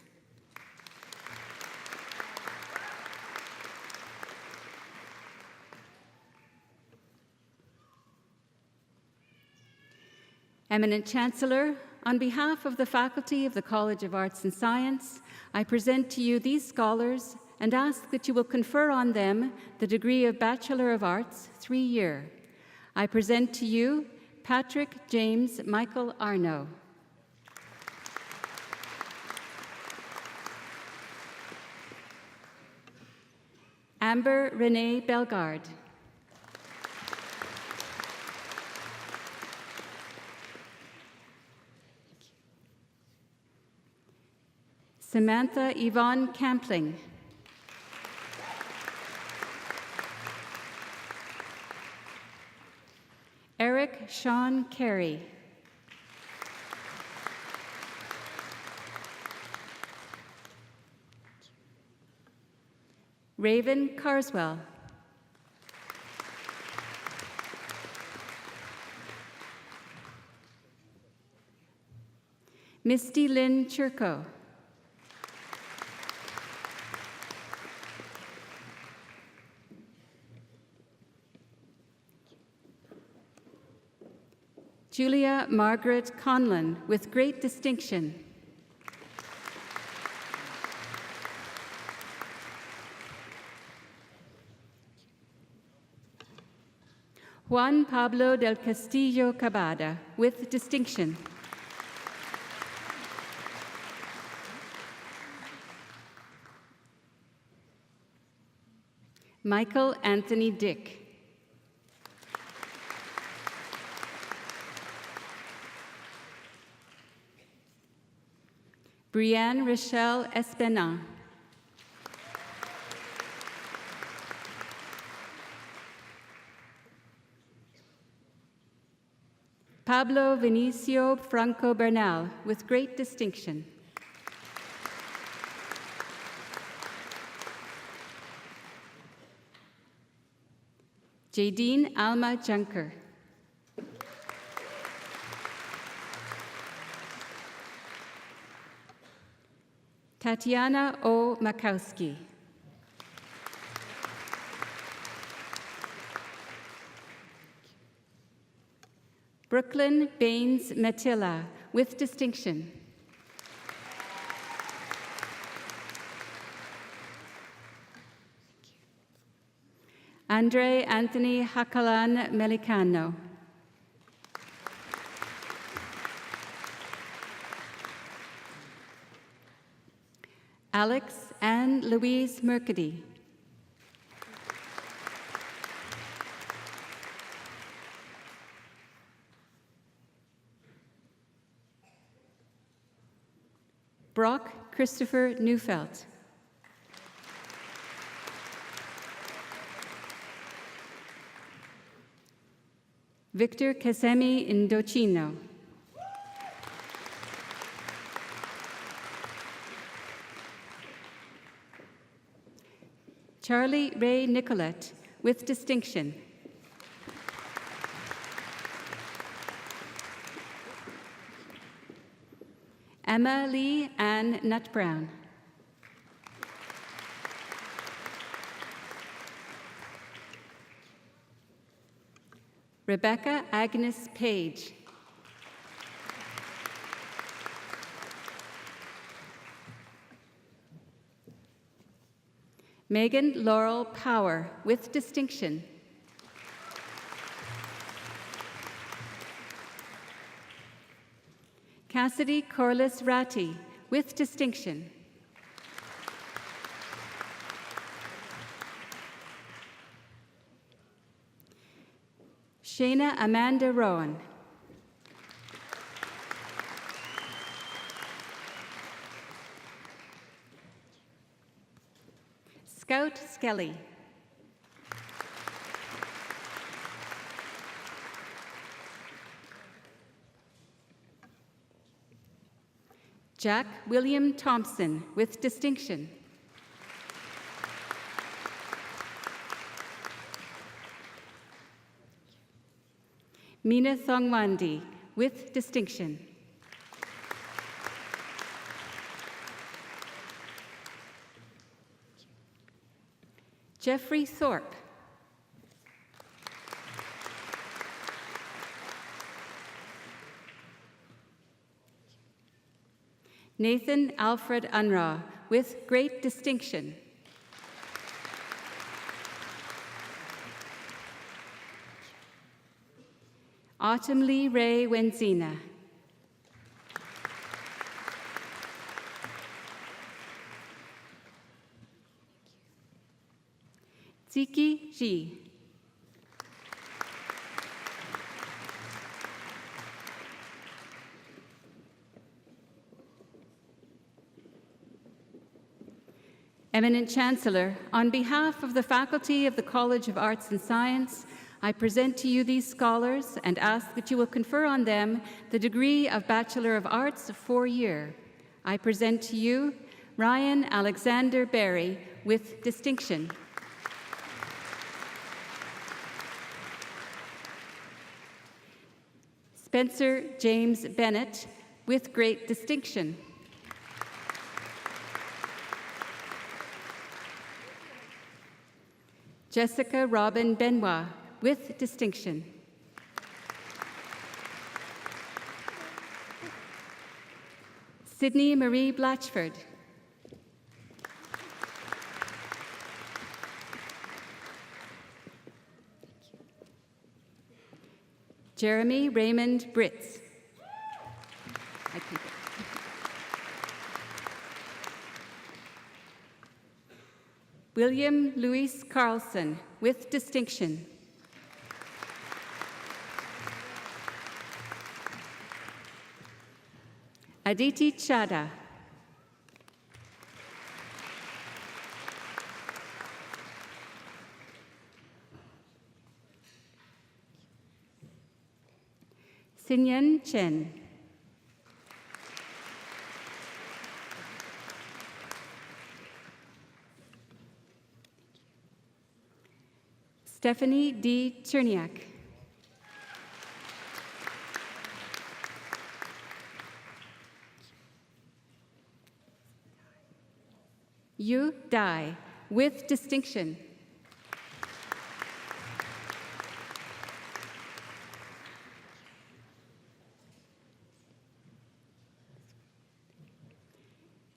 Eminent Chancellor, on behalf of the faculty of the College of Arts and Science, I present to you these scholars and ask that you will confer on them the degree of Bachelor of Arts, 3-year. I present to you Patrick James Michael Arnaud. Amber Renee Bellegarde. Samantha Yvonne Campling. Eric Sean Carey. Raven Carswell. Misty Lynn Churko. Julia Margaret Conlon, with great distinction. Juan Pablo del Castillo Cabada, with distinction. Michael Anthony Dick. Brianne Rochelle Espenin. Pablo Vinicio Franco Bernal, with great distinction. Jadine Alma Junker. Tatiana O. Makowski. Brooklyn Baines Matilla, with distinction. Andre Anthony Hakalan Melicano. Alex Ann Louise Mercady. Brock Christopher Neufeld. Victor Kasemi Indochino. Charlie Ray Nicolette, with distinction. Emma Lee Ann Nutt-Brown. Rebecca Agnes Page. Megan Laurel Power, with distinction. Cassidy Corliss Ratti, with distinction. Shayna Amanda Rowan. Scout Skelly. Jack William Thompson, with distinction. Mina Thongwandi, with distinction. Jeffrey Thorpe. Nathan Alfred Unruh, with great distinction. Autumn Lee Ray Wenzina. Ziki Ji. Eminent Chancellor, on behalf of the faculty of the College of Arts and Science, I present to you these scholars and ask that you will confer on them the degree of Bachelor of Arts 4-year. I present to you Ryan Alexander Berry, with distinction. Spencer James Bennett, with great distinction. Jessica Robin Benoit, with distinction. Sydney Marie Blatchford. Jeremy Raymond Britz. I keep it. William Louis Carlson, with distinction. Aditi Chadha. Sinyan Chen. Stephanie D. Cherniak. Yu Dai, with distinction.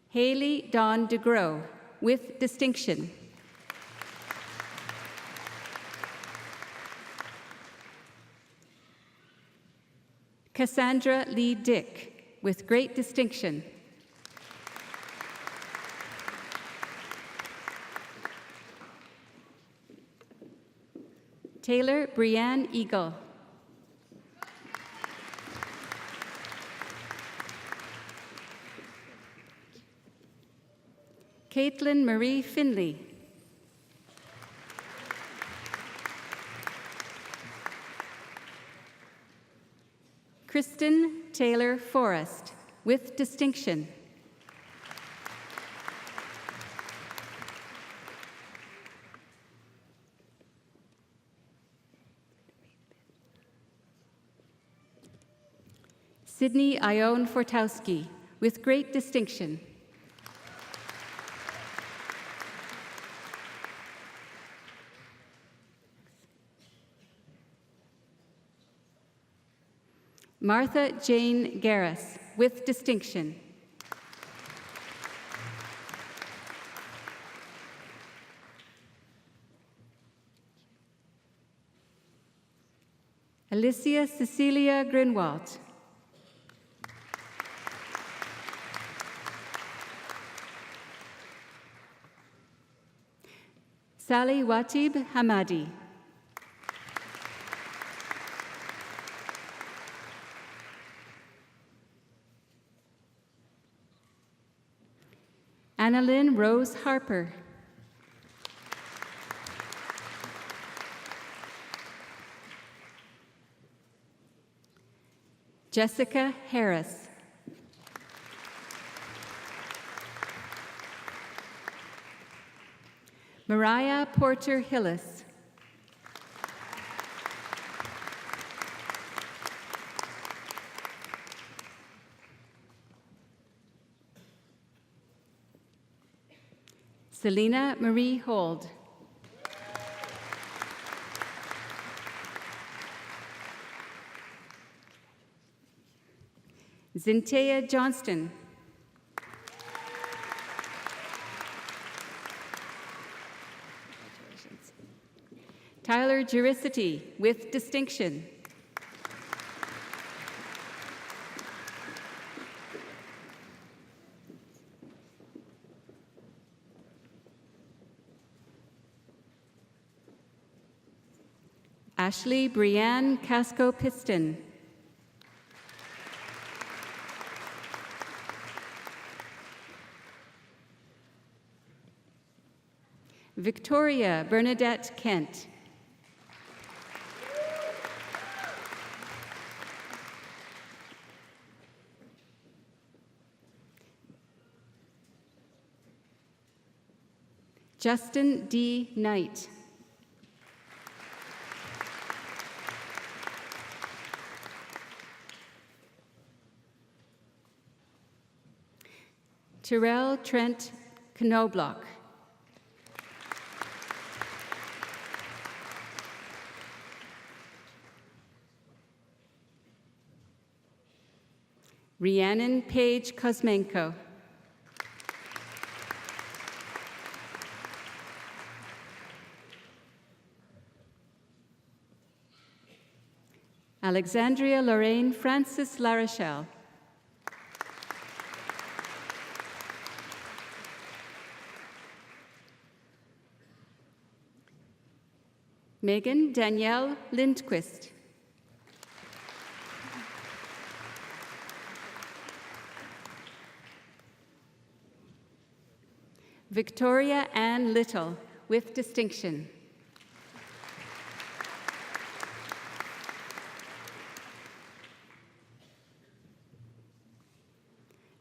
Haley Dawn DeGrow, with distinction. Cassandra Lee Dick, with great distinction. Taylor Brianne Eagle. Caitlin Marie Finley. Kristen Taylor Forrest, with distinction. Sydney Ione Fortowski, with great distinction. Martha Jane Garris, with distinction. Alicia Cecilia Grunwald. Sally Watib Hamadi. Annalyn Rose Harper. Jessica Harris. Mariah Porter Hillis. Selena Marie Hold. Zintea Johnston. Tyler Juricity with distinction. Ashley Brianne Casco-Piston. Victoria Bernadette Kent. Justin D. Knight. Terrell Trent Knobloch. Rhiannon Page Kosmenko. Alexandria Lorraine Francis Larochelle. Megan Danielle Lindquist. Victoria Ann Little with distinction.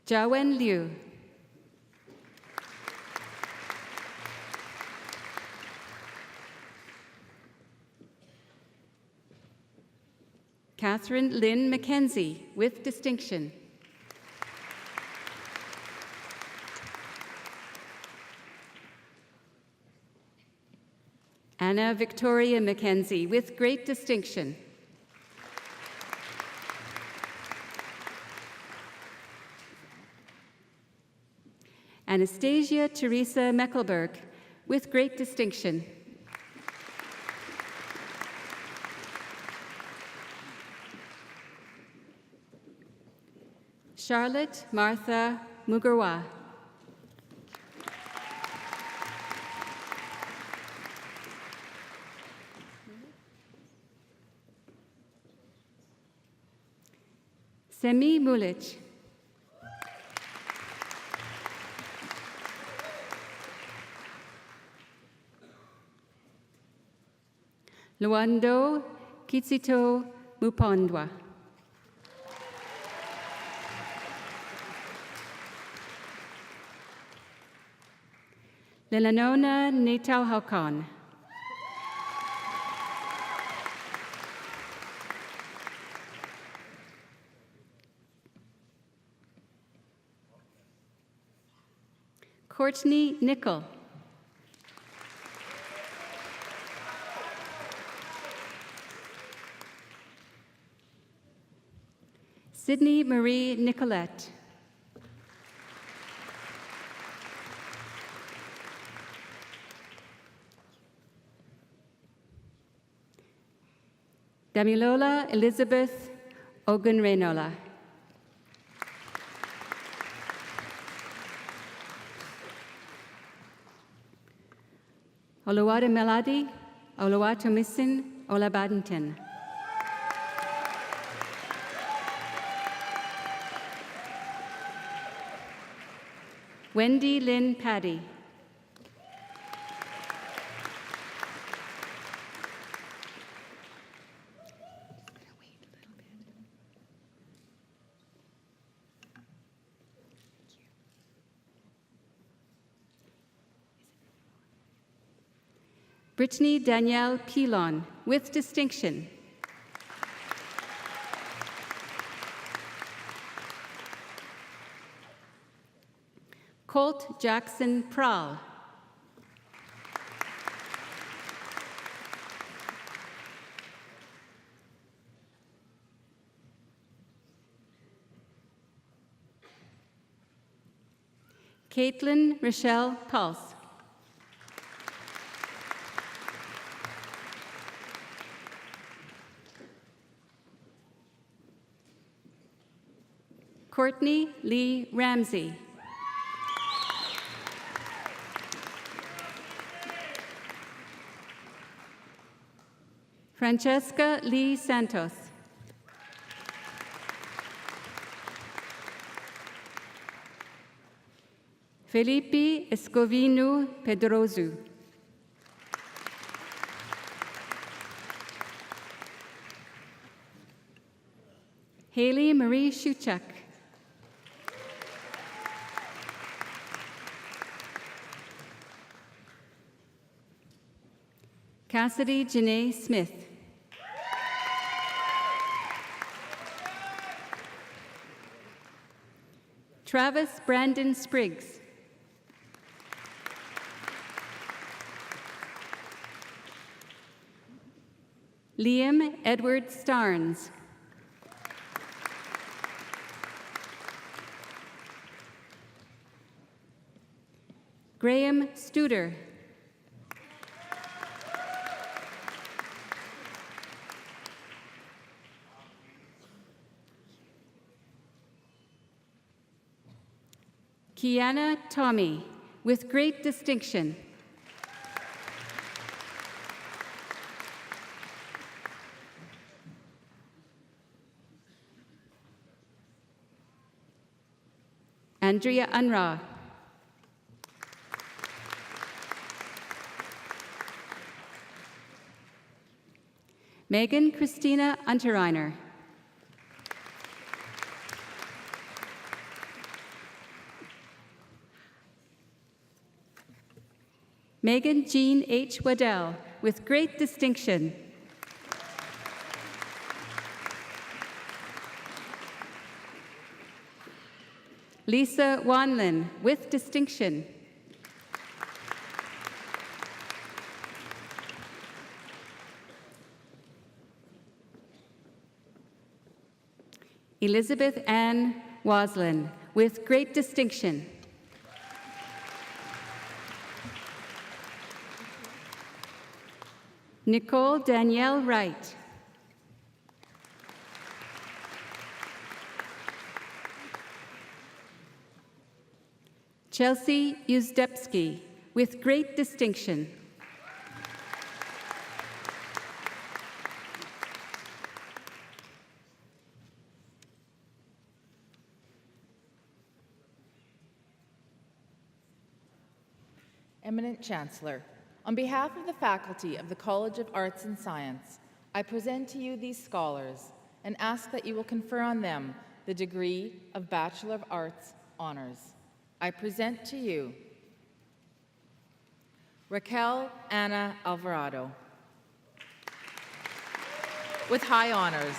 Jiawen Liu. Catherine Lynn McKenzie with distinction. Anna Victoria McKenzie with great distinction. Anastasia Teresa Meckelberg with great distinction. Charlotte Martha Mugarwa. Semi Mulich. Luando Kitsito Mupondwa. Lelanona Netau Haukon. Courtney Nickel. Sydney Marie Nicolette. Damilola Elizabeth Ogunrenola. Oluwada Melody Oluwatomisin Olabadinton. Wendy Lynn Paddy. Brittany Danielle Pilon, with distinction. Colt Jackson Prahl. Caitlin Rochelle Pulse. Courtney Lee Ramsey. Francesca Lee Santos. Felipe Escovino Pedroso. Haley Marie Shuchak. Cassidy Janae Smith. Travis Brandon Spriggs. Liam Edward Starnes. Graham Studer. Kiana Tommy, with great distinction. Andrea Unraw. Megan Christina Unterreiner. Megan Jean H. Waddell, with great distinction. Lisa Wanlin, with distinction. Elizabeth Ann Waslin, with great distinction. Nicole Danielle Wright. Chelsea Uzdebski, with great distinction. Eminent Chancellor, on behalf of the faculty of the College of Arts and Science, I present to you these scholars and ask that you will confer on them the degree of Bachelor of Arts Honors. I present to you Raquel Ana Alvarado, with high honors.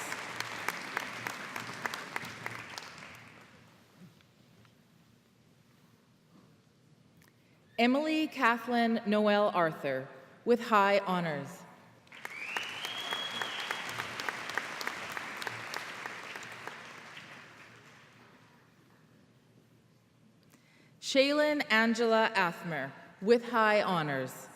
Emily Kathleen Noel Arthur, with high honors. Shaylin Angela Athmer, with high honors.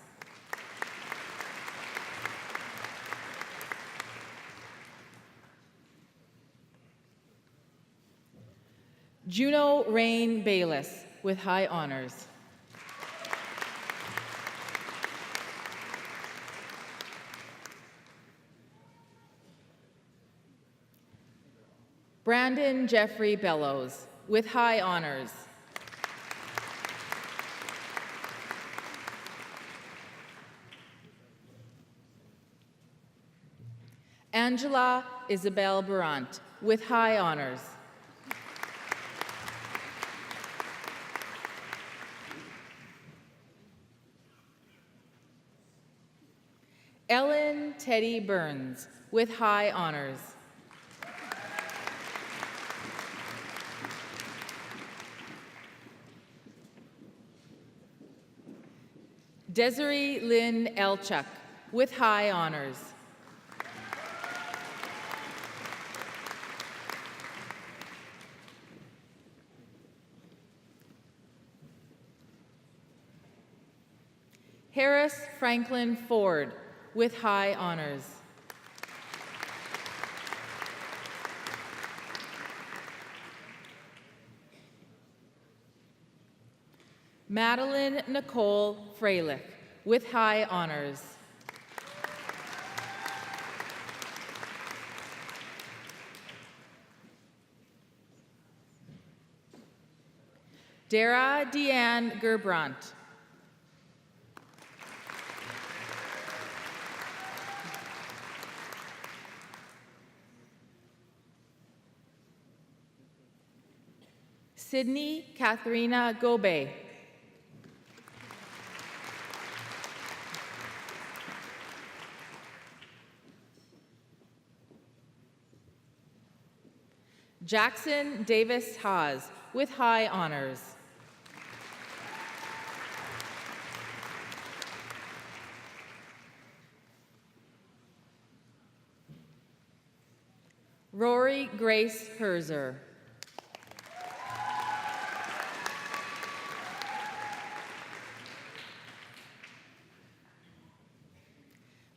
Juno Rain Bayless with high honors. Brandon Jeffrey Bellows with high honors. Angela Isabel Barant with high honors. Ellen Teddy Burns with high honors. Desiree Lynn Elchuk with high honors. Harris Franklin Ford with high honors. Madeline Nicole Freilich with high honors. Dara Deanne Gerbrandt. Sydney Katharina Gobe. Jackson Davis Haas with high honors. Rory Grace Herzer.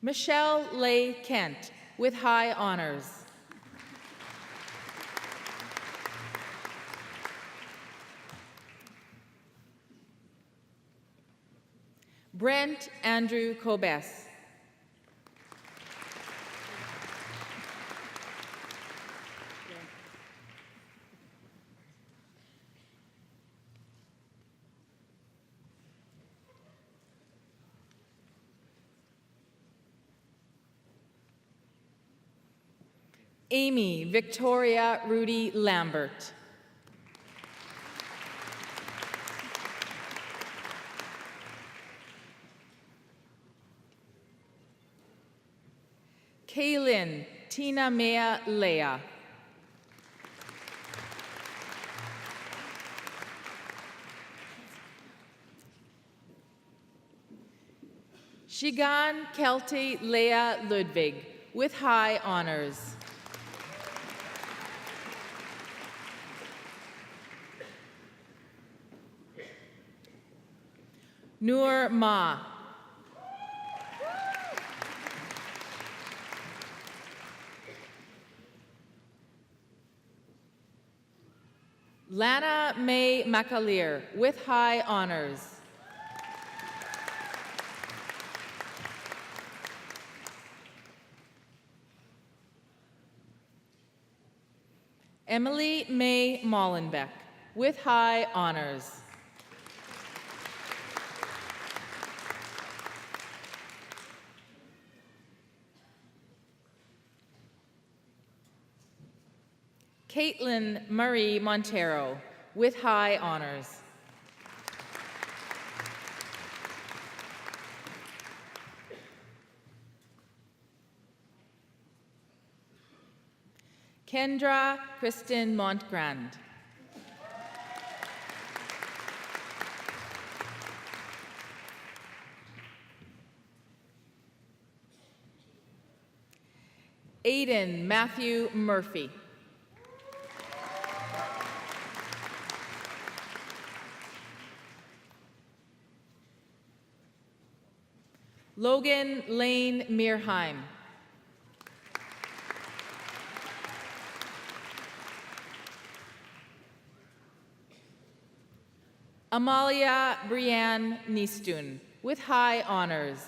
Michelle Leigh Kent with high honors. Brent Andrew Kobes. Amy Victoria Rudy Lambert. Kaylin Tina Mea Leah. Shigan Kelty Leah Ludwig with high honors. Noor Ma. Lana Mae McAleer with high honors. Emily Mae Mollenbeck with high honors. Caitlin Marie Montero with high honors. Kendra Kristen Montgrand. Aiden Matthew Murphy. Logan Lane Meerheim. Amalia Brianne Nistun, with high honors.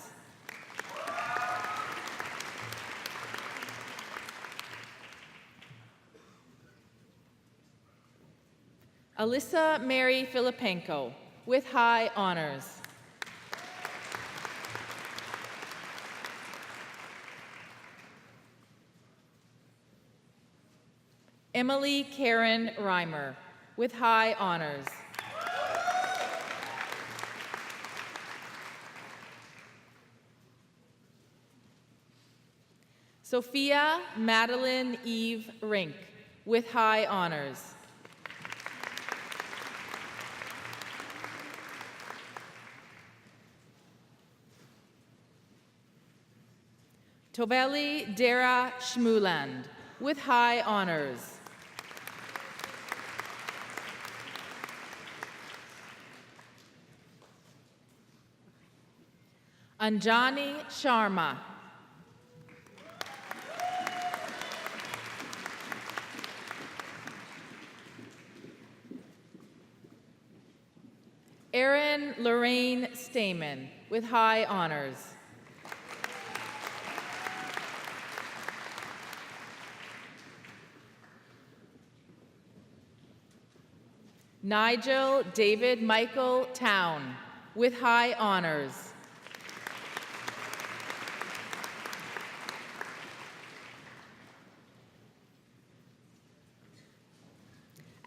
Alyssa Mary Filipenko, with high honors. Emily Karen Reimer, with high honors. Sophia Madeline Eve Rink, with high honors. Toveli Dara Shmuland, with high honors. Anjani Sharma. Erin Lorraine Stamen, with high honors. Nigel David Michael Town, with high honors.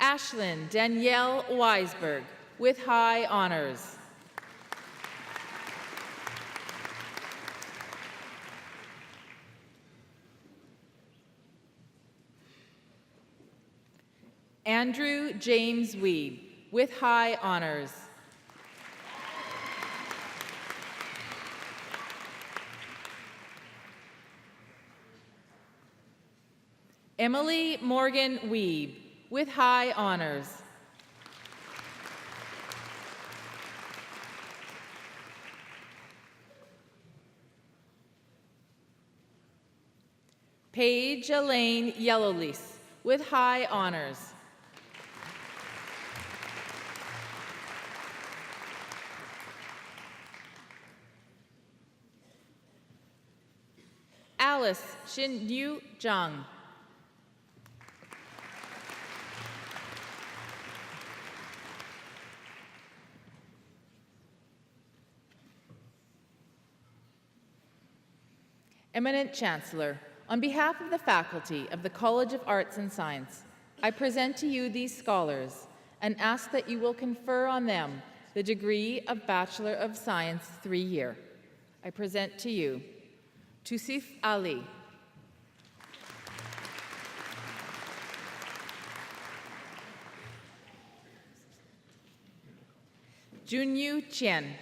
Ashlyn Danielle Weisberg, with high honors. Andrew James Weed, with high honors. Emily Morgan Weeb, with high honors. Paige Elaine Yellowlease, with high honors. Alice Shin-Yu Zhang. Eminent Chancellor, on behalf of the faculty of the College of Arts and Science, I present to you these scholars and ask that you will confer on them the degree of Bachelor of Science 3-year. I present to you Tusif Ali, Junyu Chen,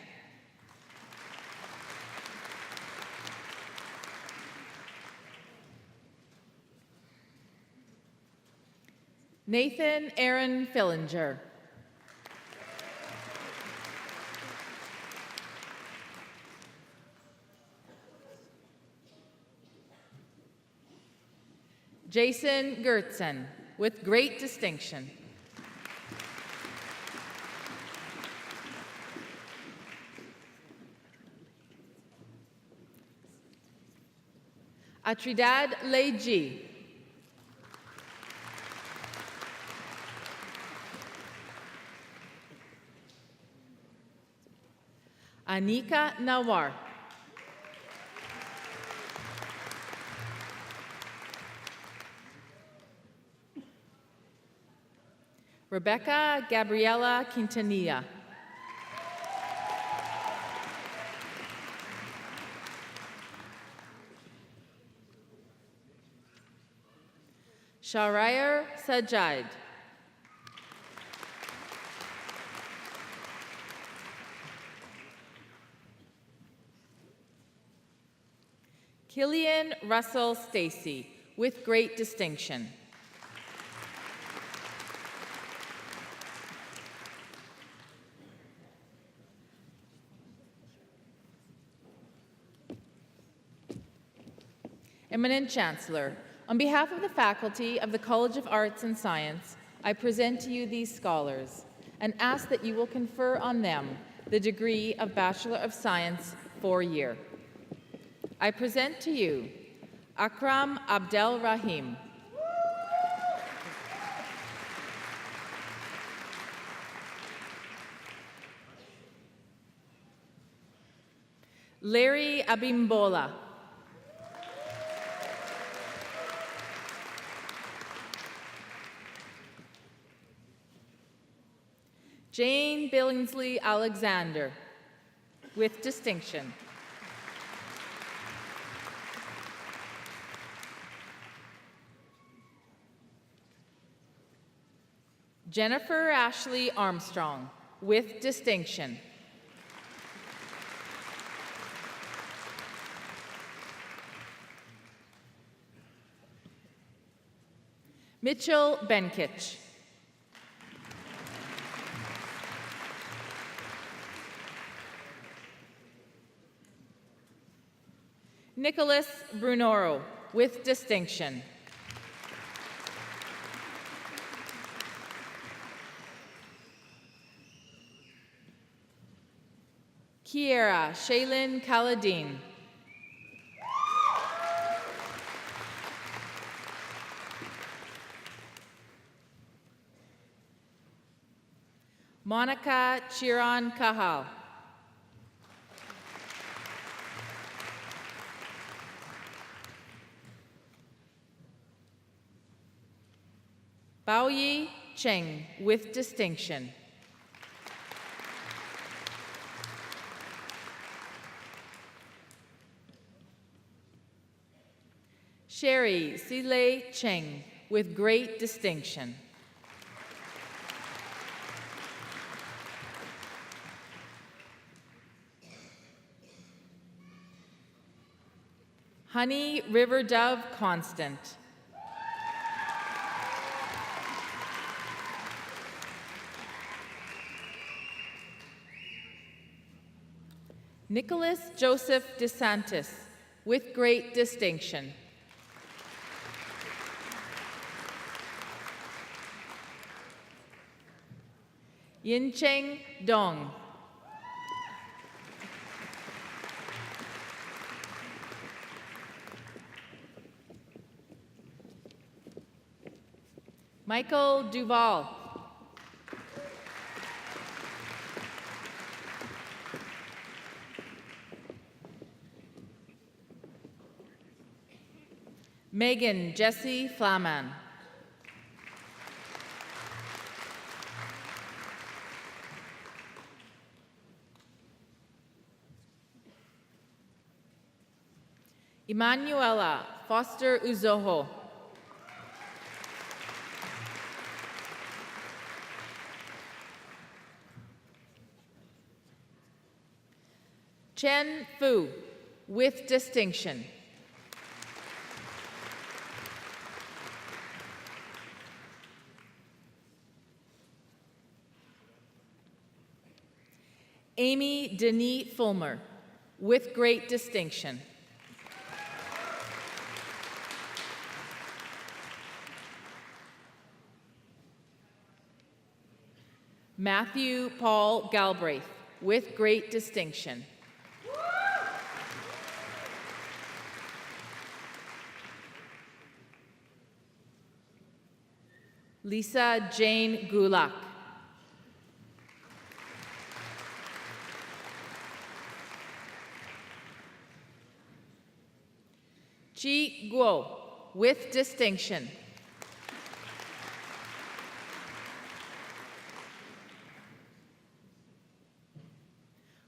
Nathan Aaron Fillinger, Jason Gertzen, with great distinction. Atridad Leiji, Anika Nawar, Rebecca Gabriela Quintanilla, Sharayer Sajid, Killian Russell Stacy, with great distinction. Eminent Chancellor, on behalf of the faculty of the College of Arts and Science, I present to you these scholars and ask that you will confer on them the degree of Bachelor of Science 4-year. I present to you Akram Abdel Rahim. Larry Abimbola. Jane Billingsley Alexander, with distinction. Jennifer Ashley Armstrong, with distinction. Mitchell Benkich. Nicholas Brunoro, with distinction. Kiera Shaylin Kaladin. Monica Chiron Kahal. Baoyi Cheng, with distinction. Sherry Sile Cheng, with great distinction. Honey River Dove Constant. Nicholas Joseph DeSantis, with great distinction. Yincheng Dong. Michael Duval. Megan Jessie Flaman. Emanuela Foster Uzoho. Chen Fu, with distinction. Amy Denis Fulmer, with great distinction. Matthew Paul Galbraith, with great distinction. Lisa Jane Gulak. Ji Guo, with distinction.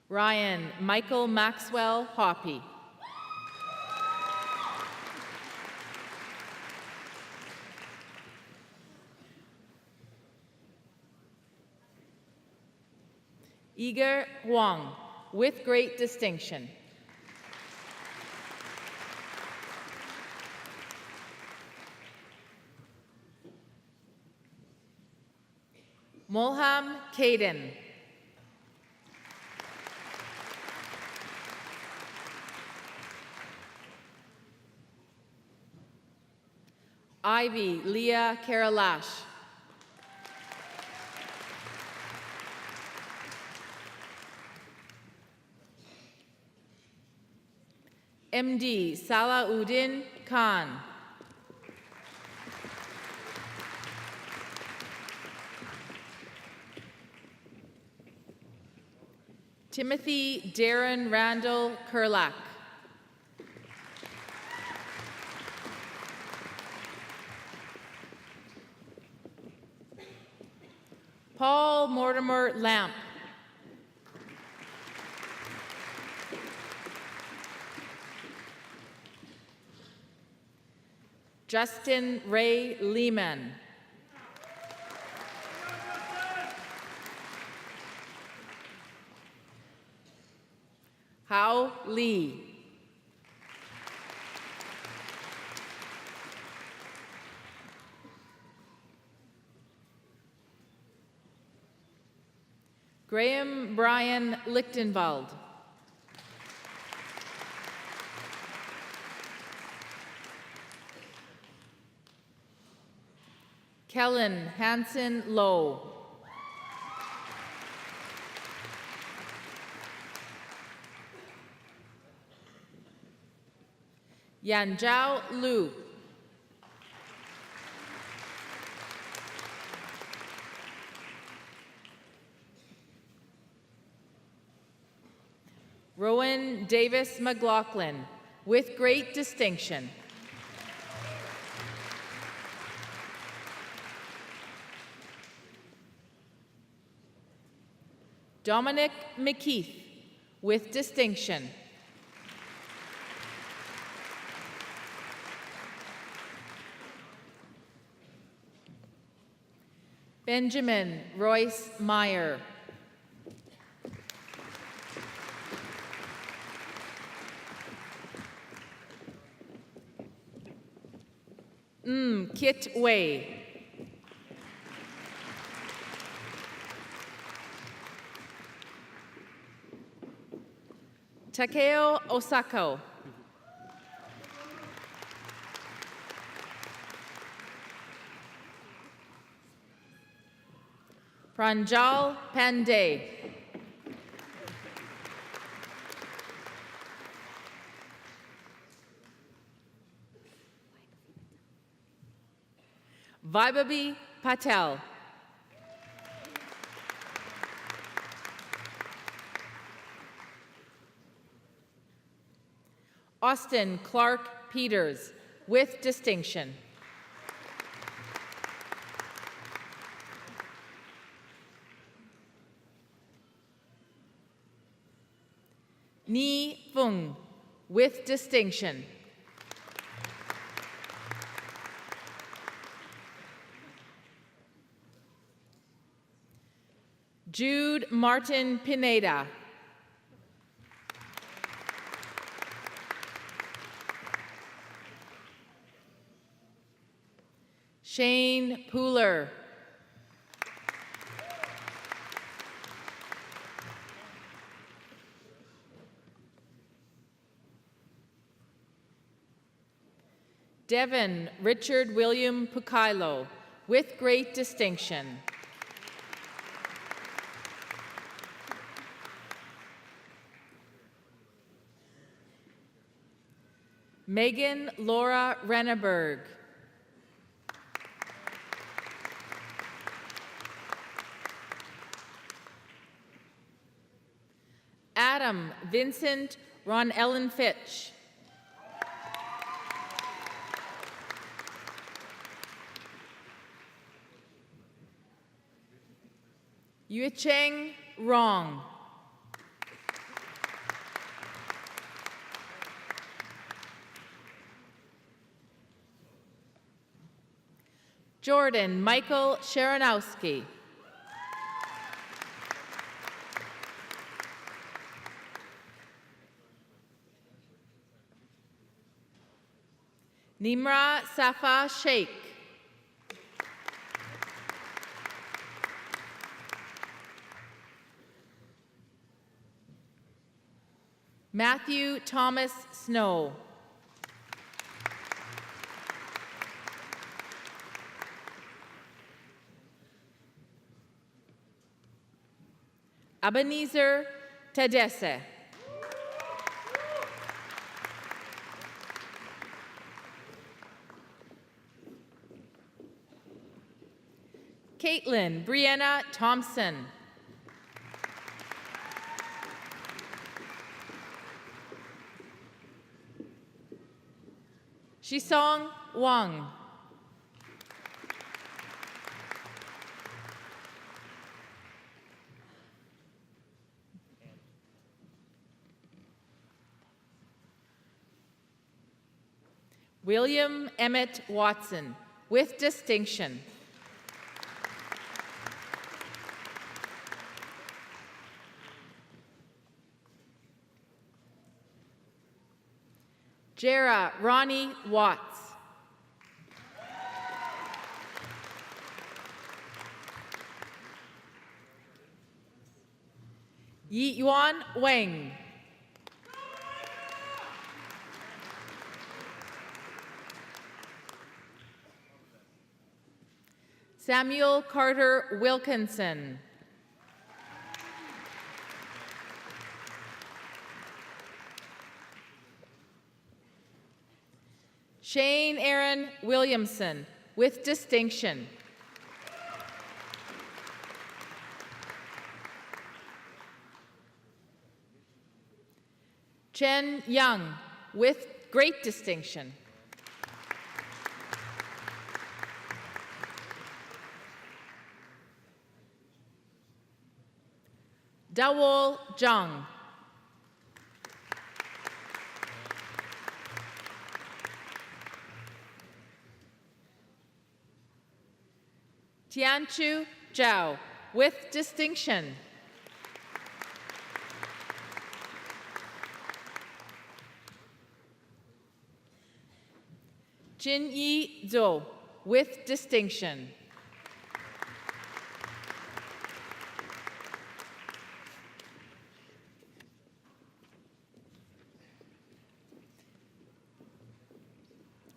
Ryan Michael Maxwell Hoppy. Igor Huang, with great distinction. Mulham Kaden. Ivy Leah Karalash. MD Salauddin Khan. Timothy Darren Randall Kurlak. Paul Mortimer Lamp. Justin Ray Lehman. Hao Lee. Graham Brian Lichtenwald. Kellen Hansen Lowe. Yanzhao Lu. Rowan Davis McLaughlin, with great distinction. Dominic McKeith, with distinction. Benjamin Royce Meyer. Kit Wei. Takeo Osako. Pranjal Pandey. Vaibabi Patel. Austin Clark Peters, with distinction. Ni Fung, with distinction. Jude Martin Pineda. Shane Pooler. Devin Richard William Pukailo, with great distinction. Megan Laura Renneberg. Adam Vincent Ron Ellen Fitch. Yucheng Rong. Jordan Michael Sharonowski. Nimra Safa Sheikh. Matthew Thomas Snow. Ebenezer Tadesse. Caitlin Brianna Thompson. Shisong Wang. William Emmett Watson, with distinction. Jera Ronnie Watts. Yi Yuan Wang. Samuel Carter Wilkinson. Shane Aaron Williamson, with distinction. Chen Young, with great distinction. Dawol Zhang. Tianchu Zhao, with distinction. Jinyi Zhou, with distinction.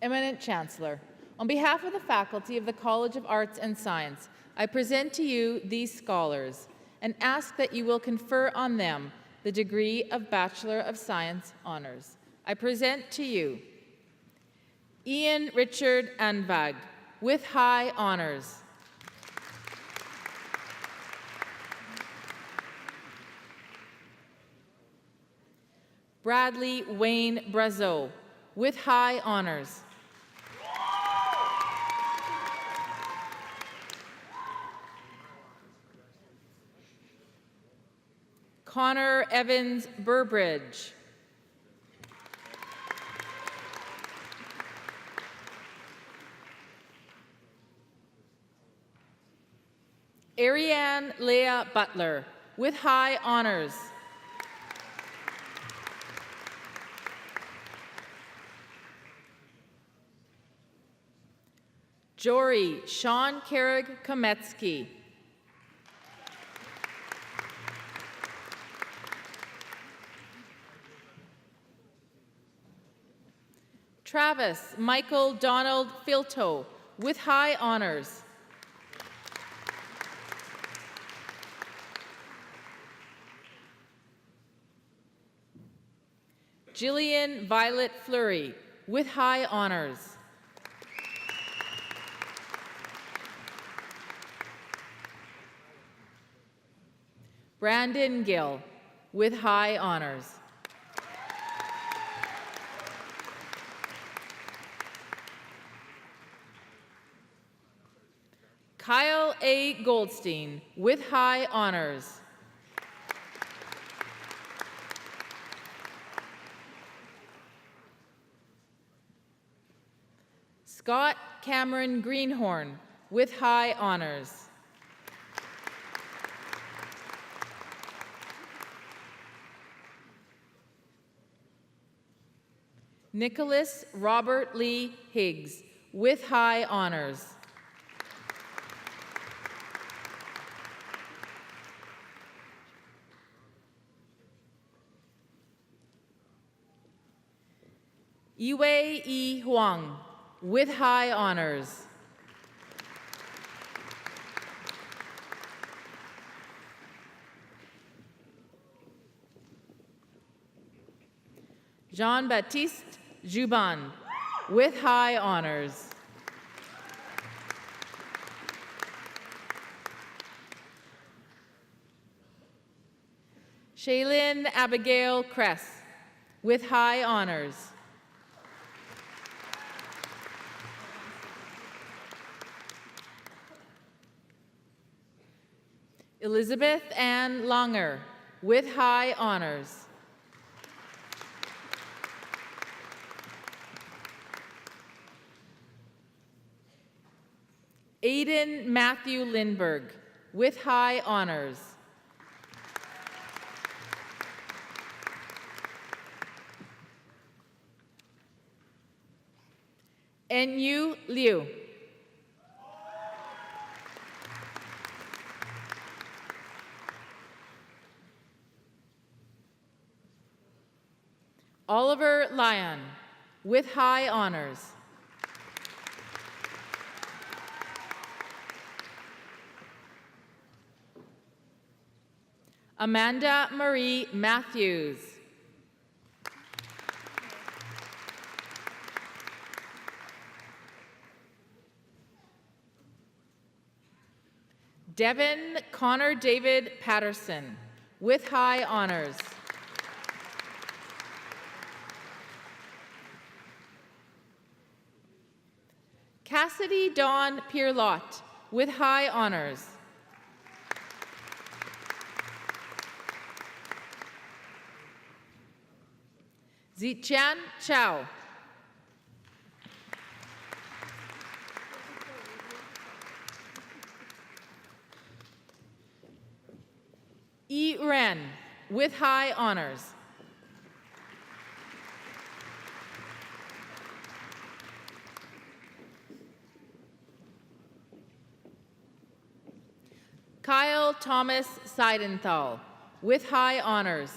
Eminent Chancellor, on behalf of the faculty of the College of Arts and Science, I present to you these scholars and ask that you will confer on them the degree of Bachelor of Science honors. I present to you Ian Richard Anvag, with high honors. Bradley Wayne Brazeau, with high honors. Connor Evans Burbridge. Ariane Leah Butler, with high honors. Jory Sean Carrig Kometsky. Travis Michael Donald Filto, with high honors. Jillian Violet Fleury, with high honors. Brandon Gill, with high honors. Kyle A. Goldstein, with high honors. Scott Cameron Greenhorn, with high honors. Nicholas Robert Lee Higgs, with high honors. Yue E. Huang, with high honors. Jean-Baptiste Juban, with high honors. Shaylin Abigail Kress, with high honors. Elizabeth Ann Longer, with high honors. Aidan Matthew Lindberg, with high honors. Enyu Liu. Oliver Lyon, with high honors. Amanda Marie Matthews. Devin Connor David Patterson, with high honors. Cassidy Dawn Pierlot, with high honors. Ziqian Chao. Yi Ren, with high honors. Kyle Thomas Seidenthal, with high honors.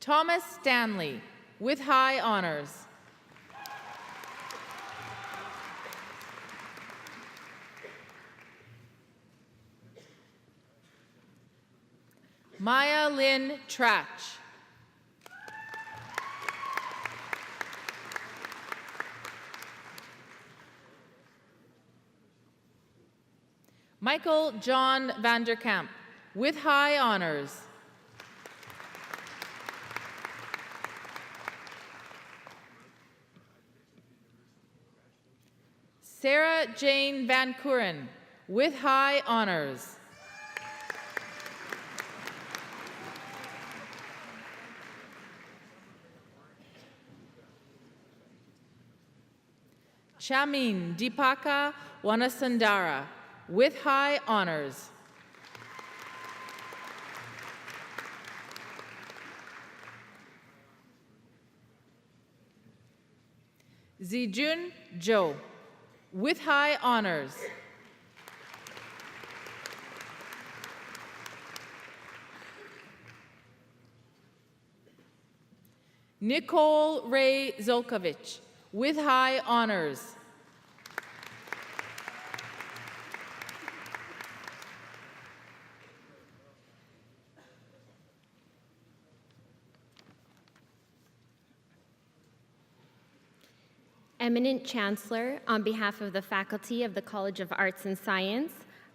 Thomas Stanley, with high honors. Maya Lynn Trach. Michael John Vanderkamp, with high honors. Sarah Jane Van Kuren, with high honors. Chamin Deepaka Wanasundara, with high honors. Zijun Zhou, with high honors. Nicole Ray Zolkovich, with high honors. Eminent Chancellor, on behalf of the faculty of the College of Arts and Science,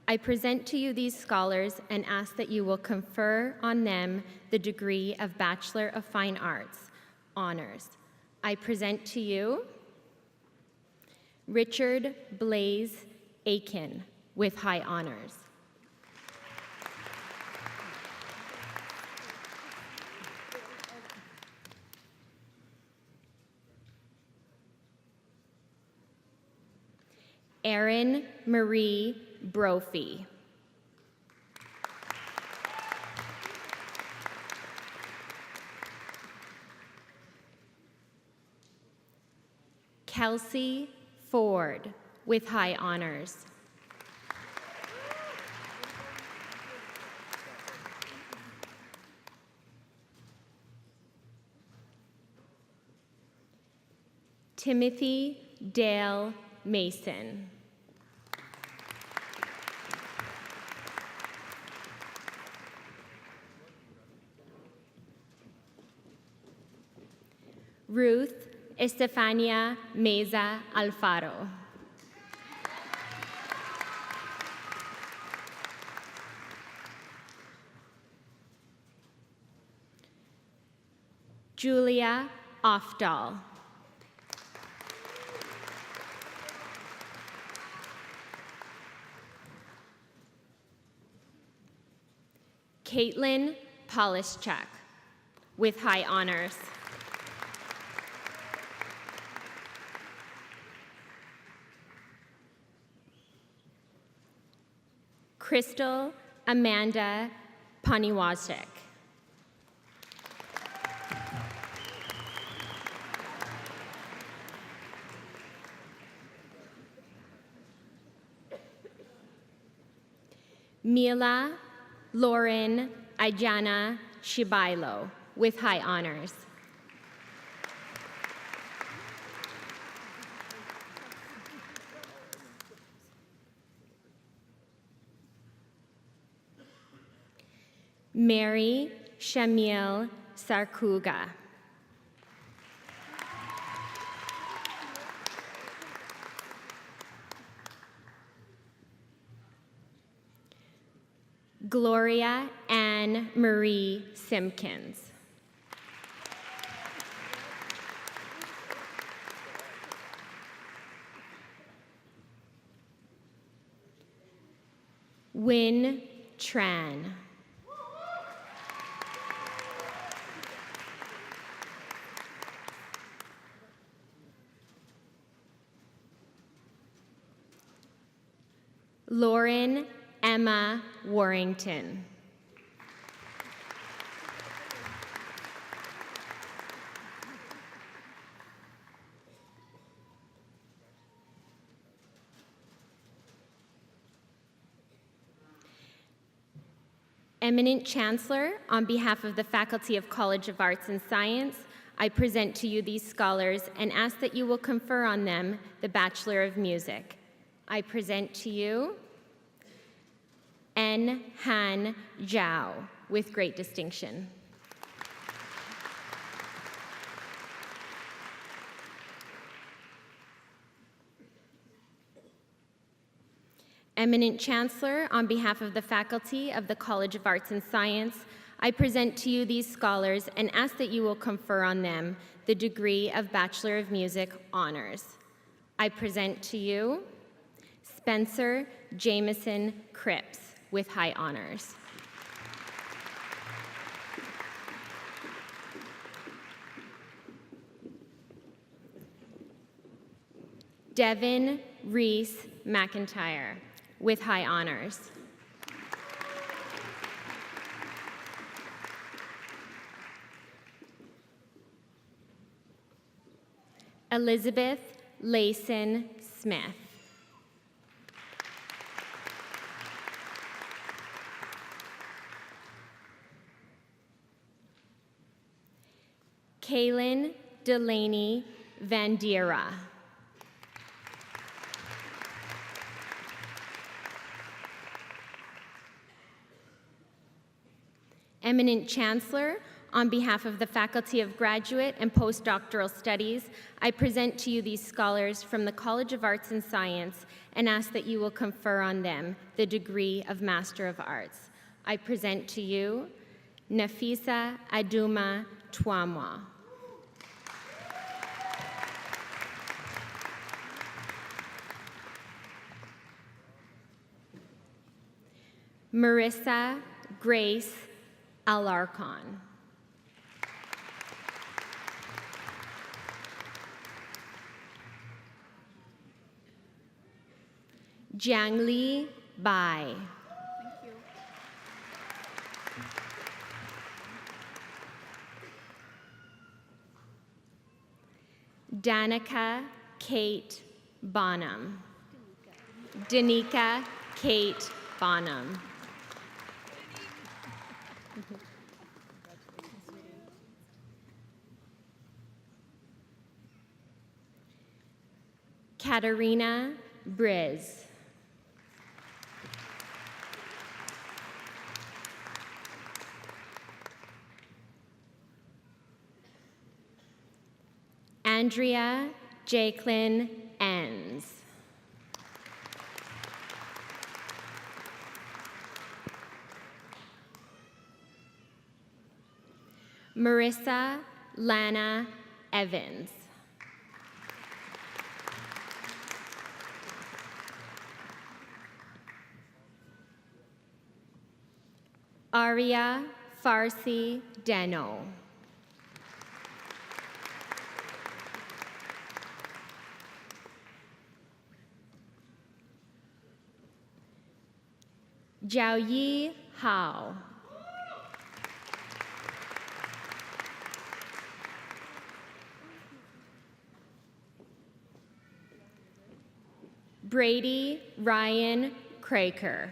I present to you these scholars and ask that you will confer on them the degree of Bachelor of Fine Arts, honors. I present to you Richard Blaze Aiken, with high honors. Erin Marie Brophy. Kelsey Ford, with high honors. Timothy Dale Mason. Ruth Estefania Meza Alfaro. Julia Ofdahl. Caitlin Polischuk, with high honors. Crystal Amanda Paniwazek. Mila Lauren Ijana Shibailo, with high honors. Mary Shamil Sarkuga. Gloria Ann Marie Simpkins. Win Tran. Lauren Emma Warrington. Eminent Chancellor, on behalf of the Faculty of College of Arts and Science, I present to you these scholars and ask that you will confer on them the Bachelor of Music. I present to you N. Han Zhao, with great distinction. Eminent Chancellor, on behalf of the faculty of the College of Arts and Science, I present to you these scholars and ask that you will confer on them the degree of Bachelor of Music honors. I present to you Spencer Jameson Cripps, with high honors. Devin Reese McIntyre, with high honors. Elizabeth Layson Smith. Kaylin Delaney Vandera. Eminent Chancellor, on behalf of the Faculty of Graduate and Postdoctoral Studies, I present to you these scholars from the College of Arts and Science and ask that you will confer on them the degree of Master of Arts. I present to you Nafisa Aduma Twamwa. Marissa Grace Alarcon. Jiangli Bai. Danica Kate Bonham. Danica Kate Bonham. Katarina Briz. Andrea Jacqueline Enns. Marissa Lana Evans. Arya Farsi Deno. Jiaoyi Hao. Brady Ryan Craker.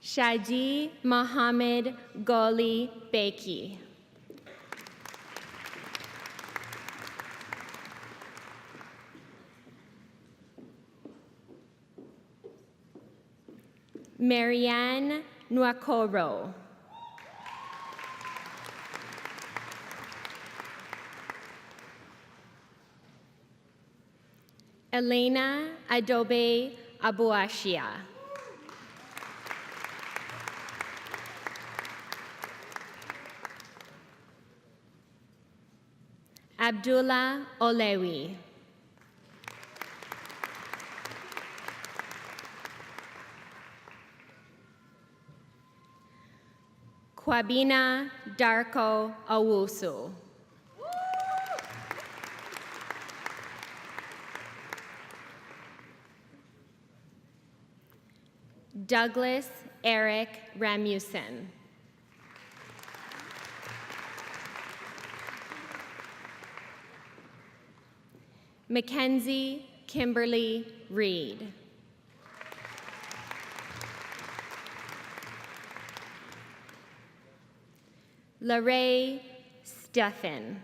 Shaji Mohammed Goli Beki. Marianne Nwakoro. Elena Adobe Abuashia. Abdullah Olewi. Kwabina Darko Awusu. Douglas Eric Ramuson. Mackenzie Kimberly Reed. Larae Stephan.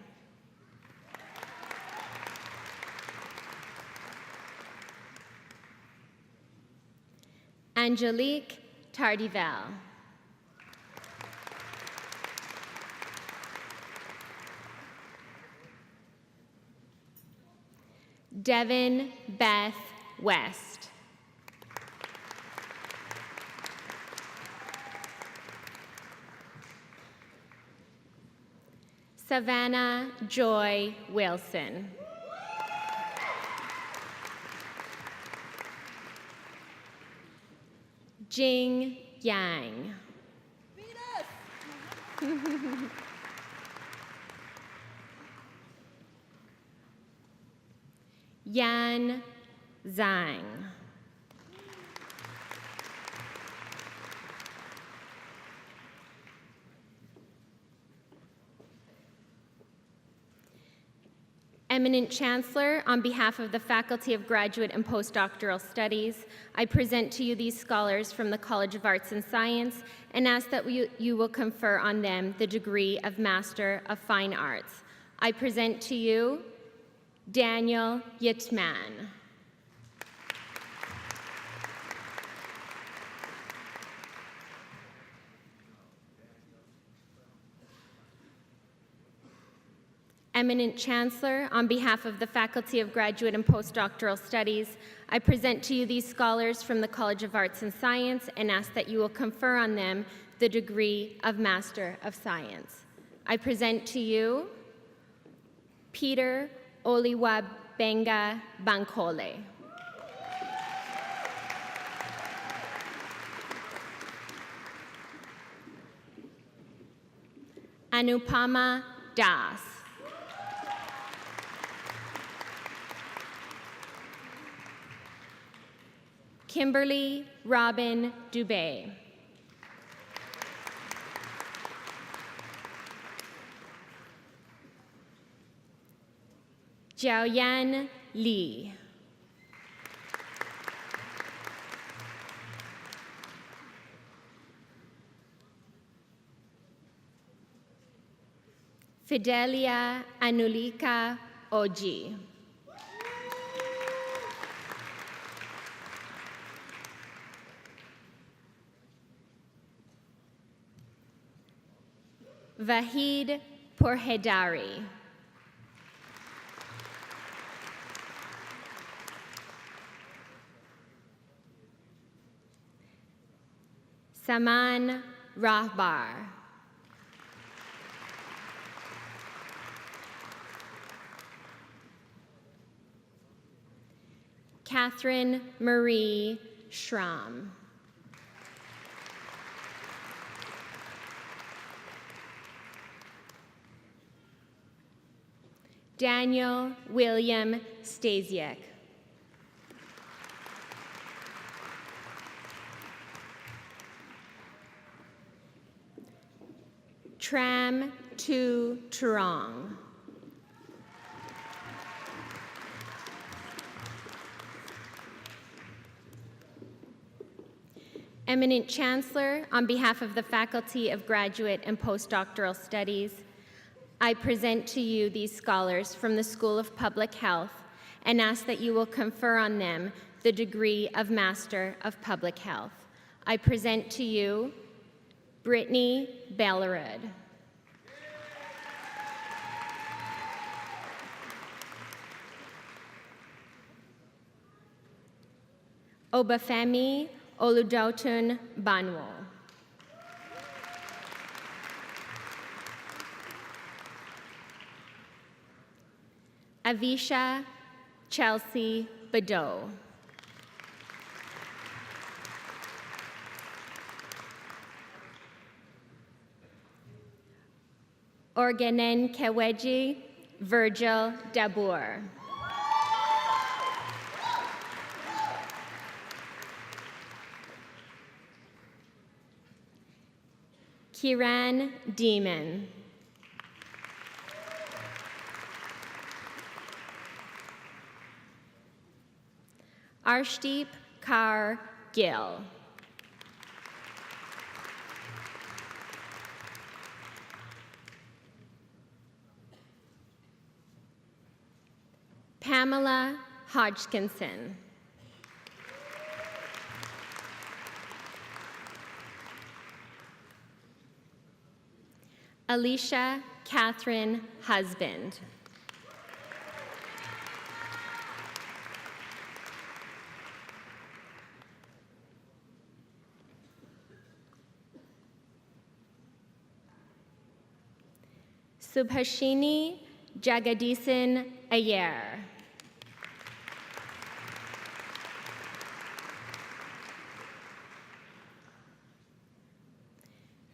Angelique Tardivel. Devin Beth West. Savannah Joy Wilson. Jing Yang. Yan Zhang. Eminent Chancellor, on behalf of the Faculty of Graduate and Postdoctoral Studies, I present to you these scholars from the College of Arts and Science and ask that you will confer on them the degree of Master of Fine Arts. I present to you Daniel Yitman. Eminent Chancellor, on behalf of the Faculty of Graduate and Postdoctoral Studies, I present to you these scholars from the College of Arts and Science and ask that you will confer on them the degree of Master of Science. I present to you Peter Oliwabenga Bankole. Anupama Das. Kimberly Robin Dubé. Jiaoyan Li. Fidelia Anulika Oji. Vahid Porhedari. Saman Rahbar. Catherine Marie Schramm. Daniel William Stasiak. Tram Tu Truong. Eminent Chancellor, on behalf of the Faculty of Graduate and Postdoctoral Studies, I present to you these scholars from the School of Public Health and ask that you will confer on them the degree of Master of Public Health. I present to you Brittany Bellerud. Obafemi Oludotun Banwo. Avisha Chelsea Badeau. Organen Keweji Virgil Dabour. Kiran Demon. Arshdeep Kaur Gill. Pamela Hodgkinson. Alicia Catherine Husband. Subhashini Jagadisan Ayer.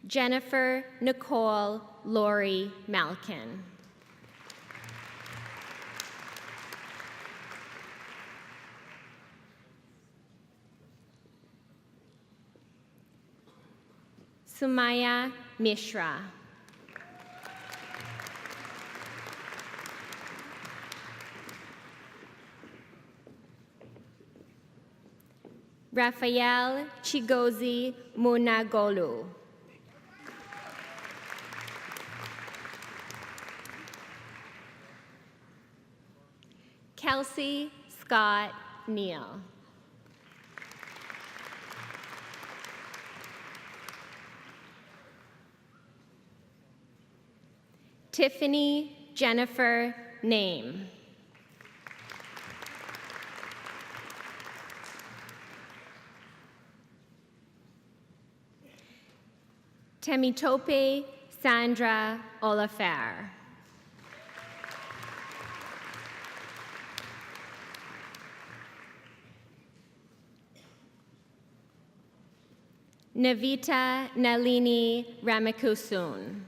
Jennifer Nicole Laurie Malkin. Sumaya Mishra. Raphael Chigozi Munagolu. Kelsey Scott Neal. Tiffany Jennifer Name. Temitope Sandra Olafair. Navita Nalini Ramakusun.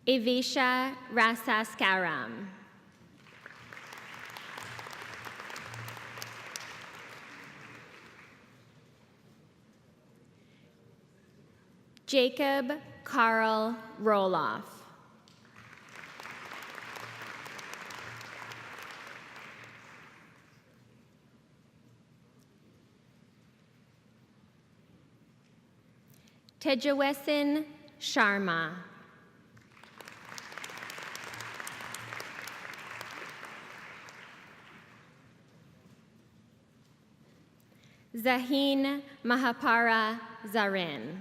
Evisha Rasaskaram. Jacob Carl Roloff. Tejawesin Sharma. Zahin Mahapara Zarin.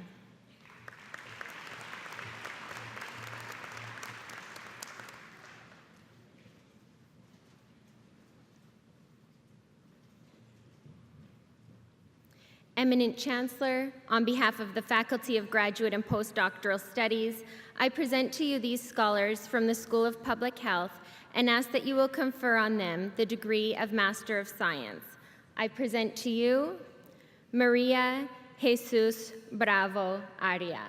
Eminent Chancellor, on behalf of the Faculty of Graduate and Postdoctoral Studies, I present to you these scholars from the School of Public Health and ask that you will confer on them the degree of Master of Science. I present to you Maria Jesus Bravo Aria.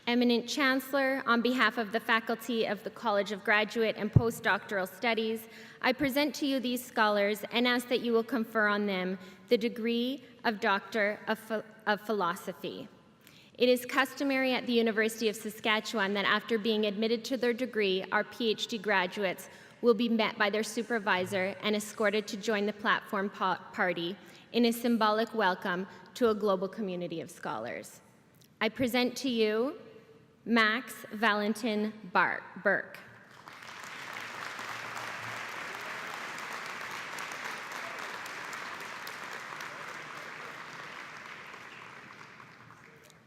Eminent Chancellor, on behalf of the faculty of the College of Graduate and Postdoctoral Studies, I present to you these scholars and ask that you will confer on them the degree of Doctor of Philosophy. It is customary at the University of Saskatchewan that after being admitted to their degree, our PhD graduates will be met by their supervisor and escorted to join the platform party in a symbolic welcome to a global community of scholars. I present to you Max Valentin Burke.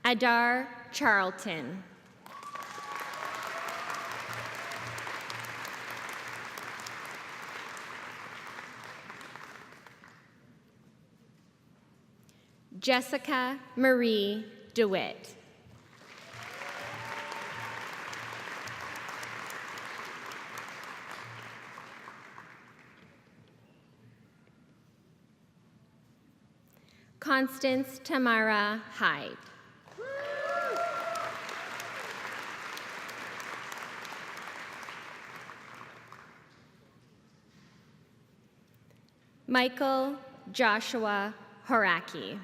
Adar Charlton. Jessica Marie DeWitt. Constance Tamara Hyde. Michael Joshua Horaki.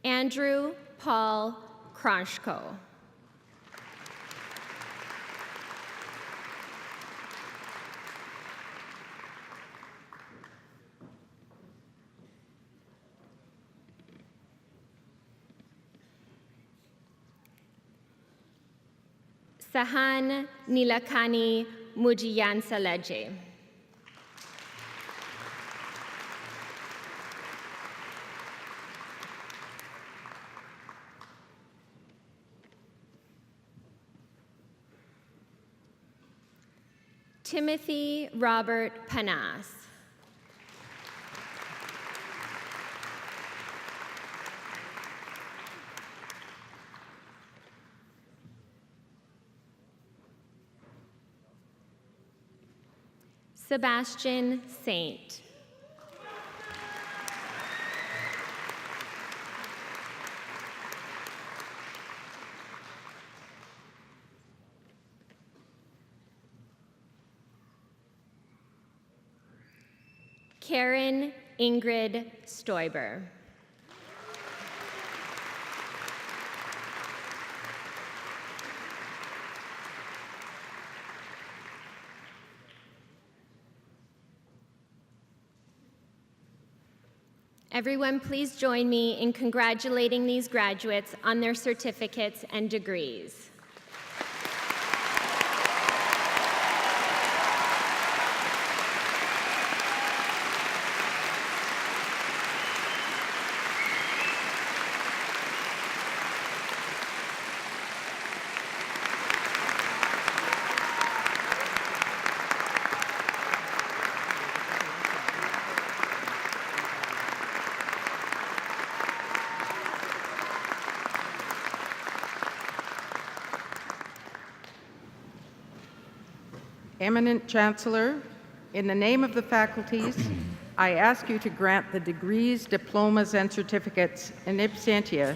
Andrew Paul Kronschko. Sahan Nilakani Mujiyansaleje. Timothy Robert Panas. Sebastian Saint. Karen Ingrid Stoiber. Everyone, please join me in congratulating these graduates on their certificates and degrees. Eminent Chancellor, in the name of the faculties, I ask you to grant the degrees, diplomas, and certificates in absentia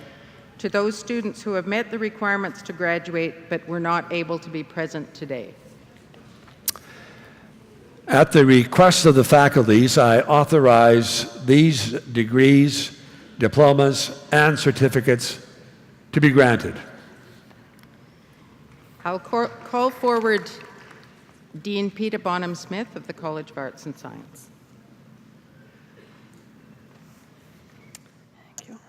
to those students who have met the requirements to graduate but were not able to be present today. At the request of the faculties, I authorize these degrees, diplomas, and certificates to be granted. I'll call forward Dean Peter Bonham-Smith of the College of Arts and Science. Thank you.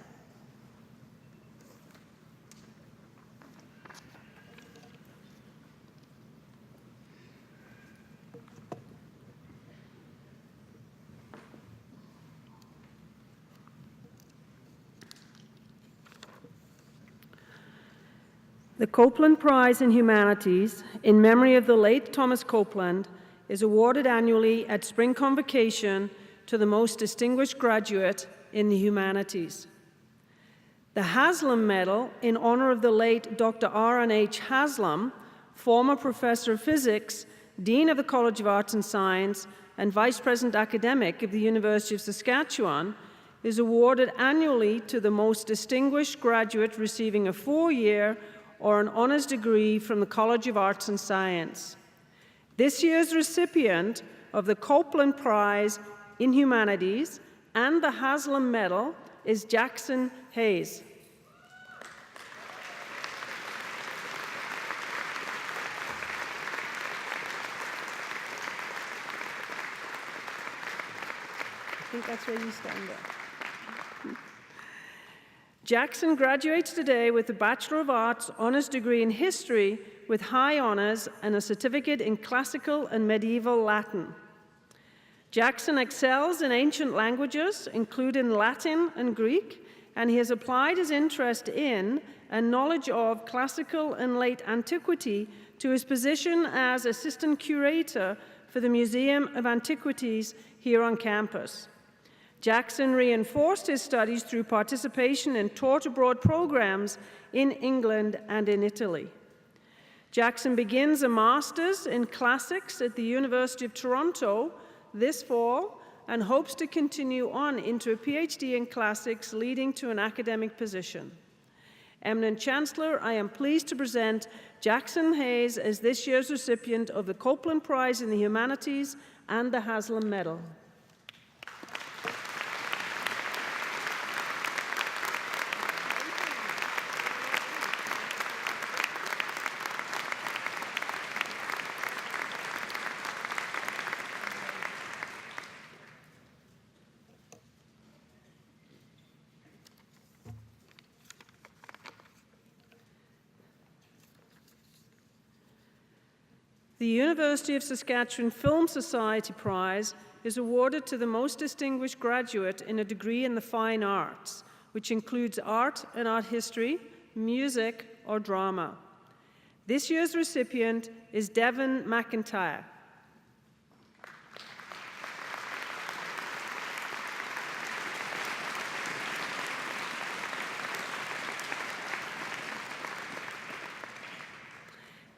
The Copeland Prize in Humanities, in memory of the late Thomas Copeland, is awarded annually at Spring Convocation to the most distinguished graduate in the humanities. The Haslam Medal, in honor of the late Dr. R.N.H. Haslam, former professor of physics, Dean of the College of Arts and Science, and Vice President Academic of the University of Saskatchewan, is awarded annually to the most distinguished graduate receiving a 4-year or an honors degree from the College of Arts and Science. This year's recipient of the Copeland Prize in Humanities and the Haslam Medal is Jackson Hayes. I think that's where you stand there. Jackson graduates today with a Bachelor of Arts honors degree in history with high honors and a certificate in classical and medieval Latin. Jackson excels in ancient languages, including Latin and Greek, and he has applied his interest in and knowledge of classical and late antiquity to his position as assistant curator for the Museum of Antiquities here on campus. Jackson reinforced his studies through participation in taught abroad programs in England and in Italy. Jackson begins a master's in classics at the University of Toronto this fall and hopes to continue on into a PhD in classics, leading to an academic position. Eminent Chancellor, I am pleased to present Jackson Hayes as this year's recipient of the Copeland Prize in the Humanities and the Haslam Medal. The University of Saskatchewan Film Society Prize is awarded to the most distinguished graduate in a degree in the fine arts, which includes art and art history, music, or drama. This year's recipient is Devin McIntyre.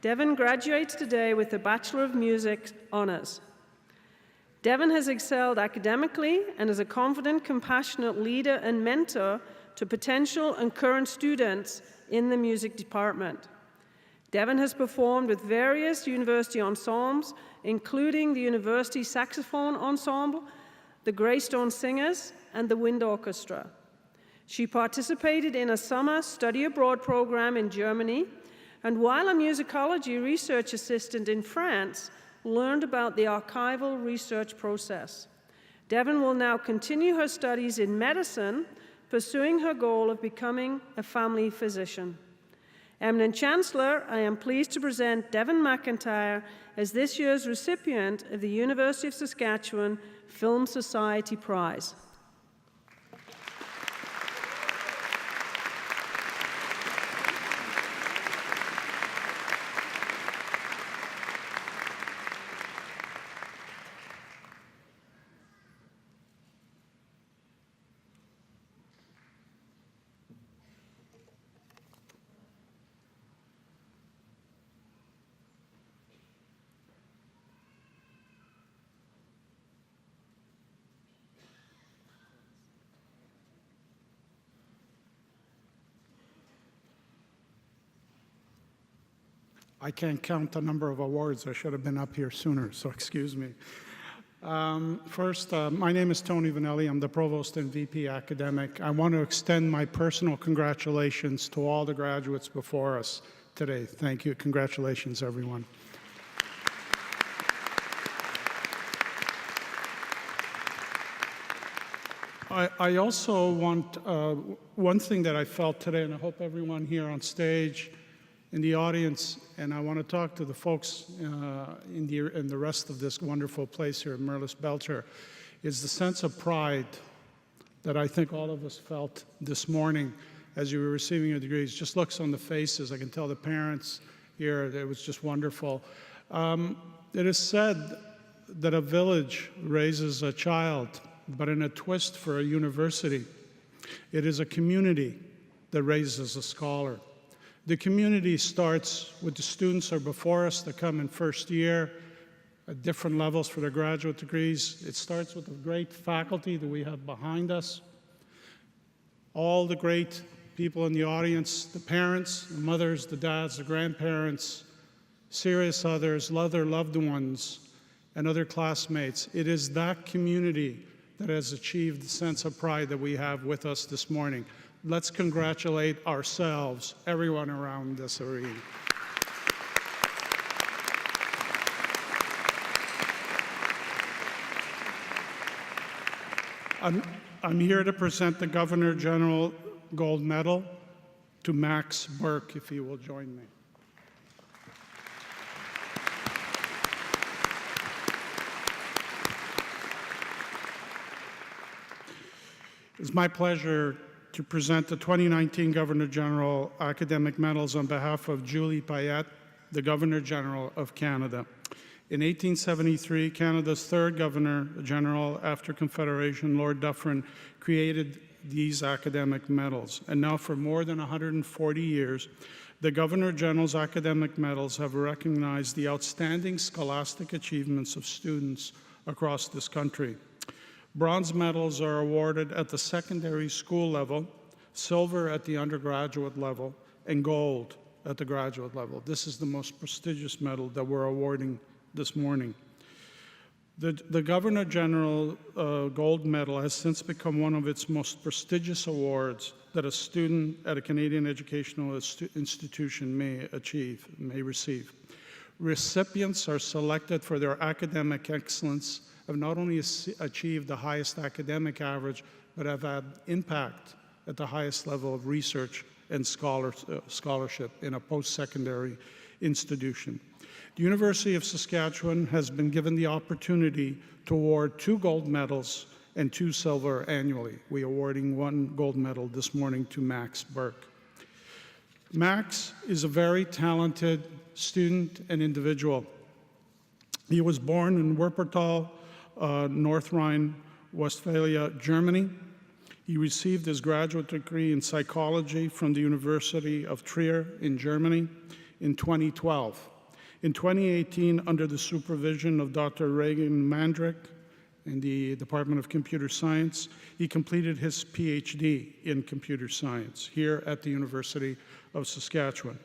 Devin graduates today with a Bachelor of Music honors. Devin has excelled academically and is a confident, compassionate leader and mentor to potential and current students in the music department. Devin has performed with various university ensembles, including the University Saxophone Ensemble, the Greystone Singers, and the Wind Orchestra. She participated in a summer study abroad program in Germany, and while a musicology research assistant in France, learned about the archival research process. Devin will now continue her studies in medicine, pursuing her goal of becoming a family physician. Eminent Chancellor, I am pleased to present Devin McIntyre as this year's recipient of the University of Saskatchewan Film Society Prize. I can't count the number of awards. I should have been up here sooner, so excuse me. First, my name is Tony Vanelli. I'm the Provost and VP Academic. I want to extend my personal congratulations to all the graduates before us today. Thank you. Congratulations, everyone. I also want, one thing that I felt today, and I hope everyone here on stage, in the audience, and I want to talk to the folks in the rest of this wonderful place here at Merlis Belcher, is the sense of pride that I think all of us felt this morning as you were receiving your degrees. Just looks on the faces. I can tell the parents here, it was just wonderful. It is said that a village raises a child, but in a twist for a university, it is a community that raises a scholar. The community starts with the students who are before us that come in first year at different levels for their graduate degrees. It starts with the great faculty that we have behind us, all the great people in the audience, the parents, the mothers, the dads, the grandparents, serious others, other loved ones, and other classmates. It is that community that has achieved the sense of pride that we have with us this morning. Let's congratulate ourselves, everyone around this arena. I'm here to present the Governor General Gold Medal to Max Burke, if he will join me. It's my pleasure to present the 2019 Governor General Academic Medals on behalf of Julie Payette, the Governor General of Canada. In 1873, Canada's third Governor General after Confederation, Lord Dufferin, created these academic medals. And now for more than 140 years, the Governor General's academic medals have recognized the outstanding scholastic achievements of students across this country. Bronze medals are awarded at the secondary school level, silver at the undergraduate level, and gold at the graduate level. This is the most prestigious medal that we're awarding this morning. The Governor General Gold Medal has since become one of its most prestigious awards that a student at a Canadian educational institution may receive. Recipients are selected for their academic excellence, have not only achieved the highest academic average, but have had impact at the highest level of research and scholarship in a post-secondary institution. The University of Saskatchewan has been given the opportunity to award 2 gold medals and 2 silver annually. We are awarding 1 gold medal this morning to Max Burke. Max is a very talented student and individual. He was born in Wuppertal, North Rhine-Westphalia, Germany. He received his graduate degree in psychology from the University of Trier in Germany in 2012. In 2018, under the supervision of Dr. Regan Mandrick in the Department of Computer Science, he completed his PhD in computer science here at the University of Saskatchewan.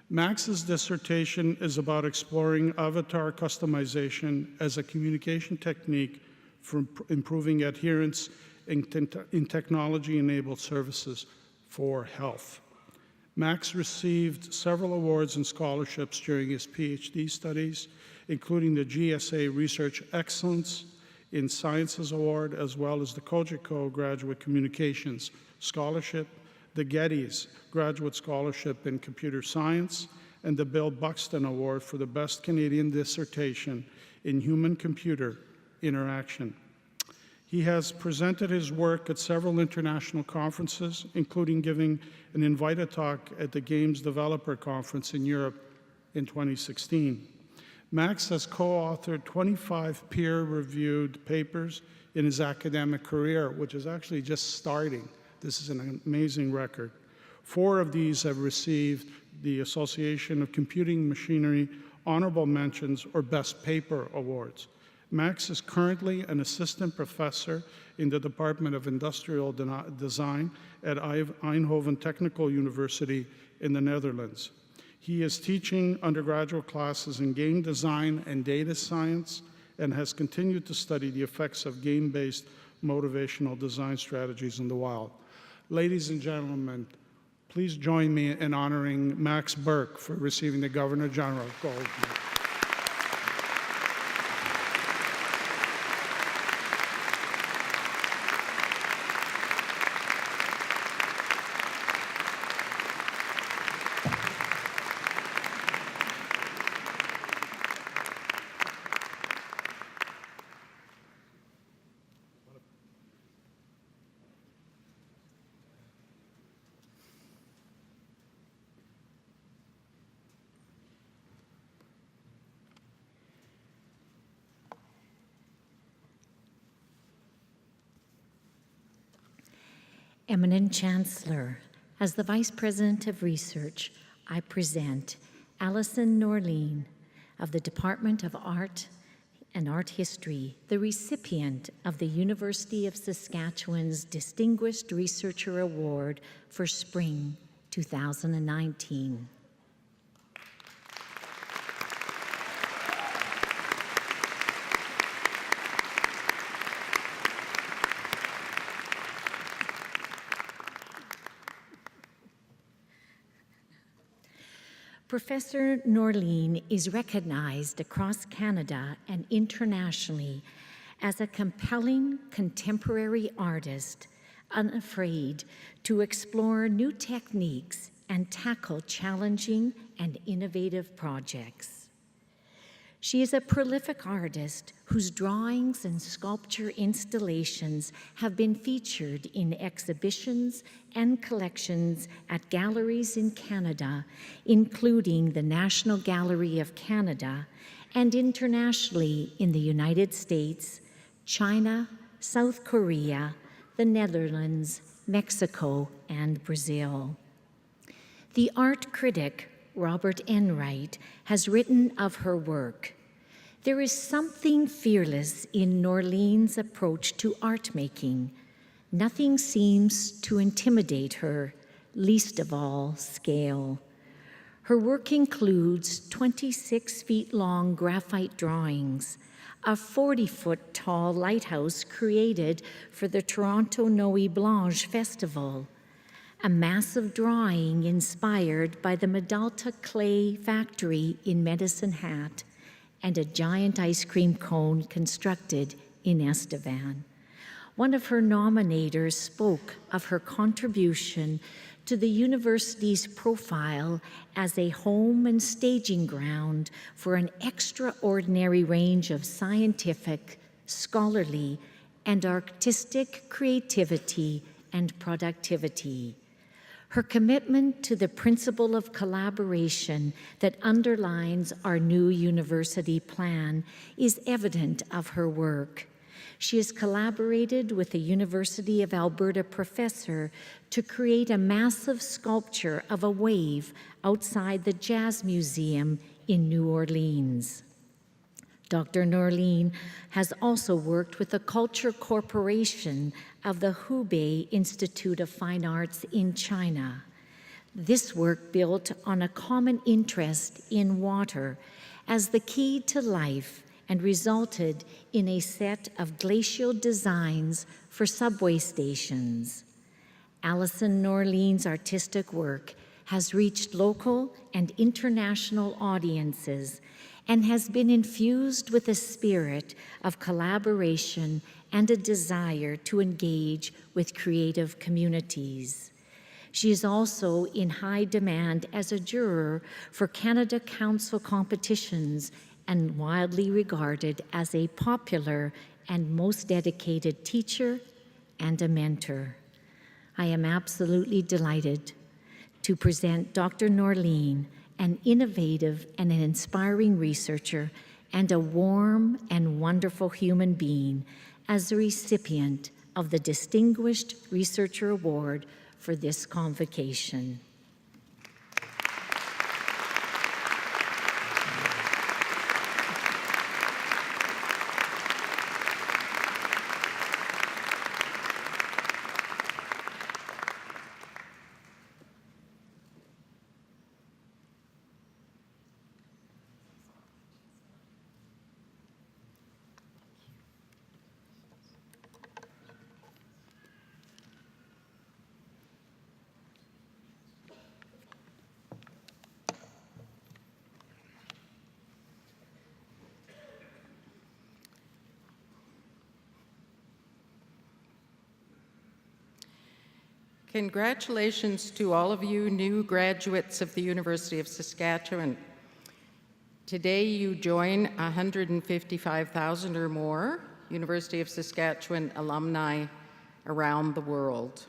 Max's dissertation is about exploring avatar customization as a communication technique for improving adherence in technology-enabled services for health. Max received several awards and scholarships during his PhD studies, including the GSA Research Excellence in Sciences Award, as well as the Cogeco Graduate Communications Scholarship, the Geddes Graduate Scholarship in Computer Science, and the Bill Buxton Award for the Best Canadian Dissertation in Human-Computer Interaction. He has presented his work at several international conferences, including giving an invited talk at the Games Developer Conference in Europe in 2016. Max has co-authored 25 peer-reviewed papers in his academic career, which is actually just starting. This is an amazing record. 4 of these have received the Association of Computing Machinery Honorable Mentions or Best Paper Awards. Max is currently an assistant professor in the Department of Industrial Design at Eindhoven Technical University in the Netherlands. He is teaching undergraduate classes in game design and data science and has continued to study the effects of game-based motivational design strategies in the wild. Ladies and gentlemen, please join me in honoring Max Burke for receiving the Governor General Gold Medal. Eminent Chancellor, as the Vice President of Research, I present Alison Norleen of the Department of Art and Art History, the recipient of the University of Saskatchewan's Distinguished Researcher Award for Spring 2019. Professor Norleen is recognized across Canada and internationally as a compelling contemporary artist, unafraid to explore new techniques and tackle challenging and innovative projects. She is a prolific artist whose drawings and sculpture installations have been featured in exhibitions and collections at galleries in Canada, including the National Gallery of Canada, and internationally in the United States, China, South Korea, the Netherlands, Mexico, and Brazil. The art critic Robert Enright has written of her work. There is something fearless in Norleen's approach to art making. Nothing seems to intimidate her, least of all scale. Her work includes 26 feet long graphite drawings, a 40-foot tall lighthouse created for the Toronto Nuit Blanche Festival, a massive drawing inspired by the Medalta clay factory in Medicine Hat, and a giant ice cream cone constructed in Estevan. One of her nominators spoke of her contribution to the university's profile as a home and staging ground for an extraordinary range of scientific, scholarly, and artistic creativity and productivity. Her commitment to the principle of collaboration that underlines our new university plan is evident of her work. She has collaborated with a University of Alberta professor to create a massive sculpture of a wave outside the Jazz Museum in New Orleans. Dr. Norleen has also worked with the Culture Corporation of the Hubei Institute of Fine Arts in China. This work built on a common interest in water as the key to life and resulted in a set of glacial designs for subway stations. Alison Norleen's artistic work has reached local and international audiences and has been infused with a spirit of collaboration and a desire to engage with creative communities. She is also in high demand as a juror for Canada Council competitions and widely regarded as a popular and most dedicated teacher and a mentor. I am absolutely delighted to present Dr. Norleen, an innovative and an inspiring researcher and a warm and wonderful human being, as the recipient of the Distinguished Researcher Award for this convocation. Congratulations to all of you new graduates of the University of Saskatchewan. Today you join 155,000 or more University of Saskatchewan alumni around the world.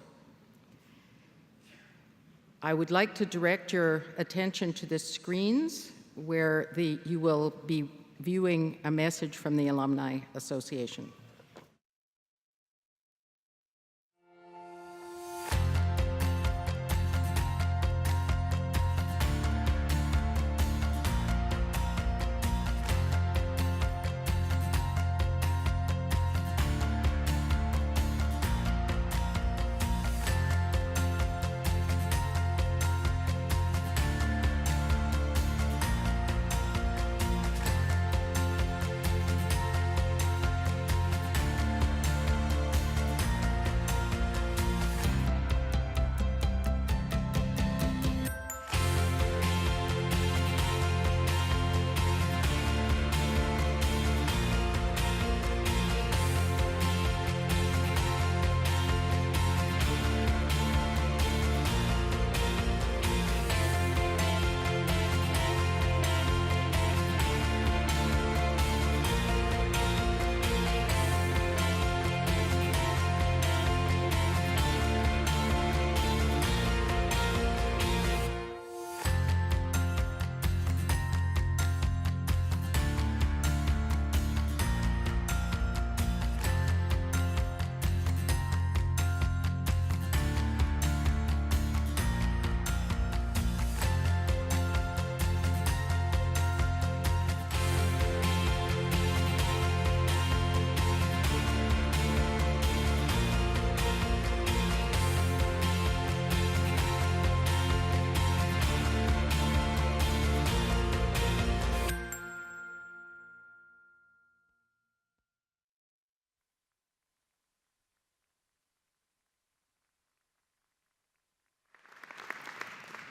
I would like to direct your attention to the screens where you will be viewing a message from the Alumni Association.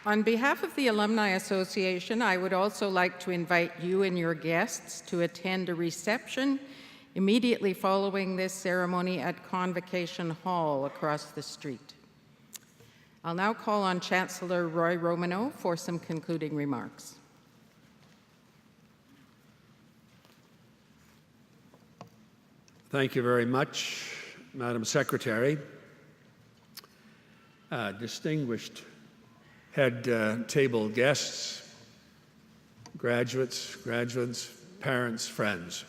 On behalf of the Alumni Association, I would also like to invite you and your guests to attend a reception immediately following this ceremony at Convocation Hall across the street. I'll now call on Chancellor Roy Romano for some concluding remarks. Thank you very much, Madam Secretary. Distinguished head table guests, graduates, parents, friends.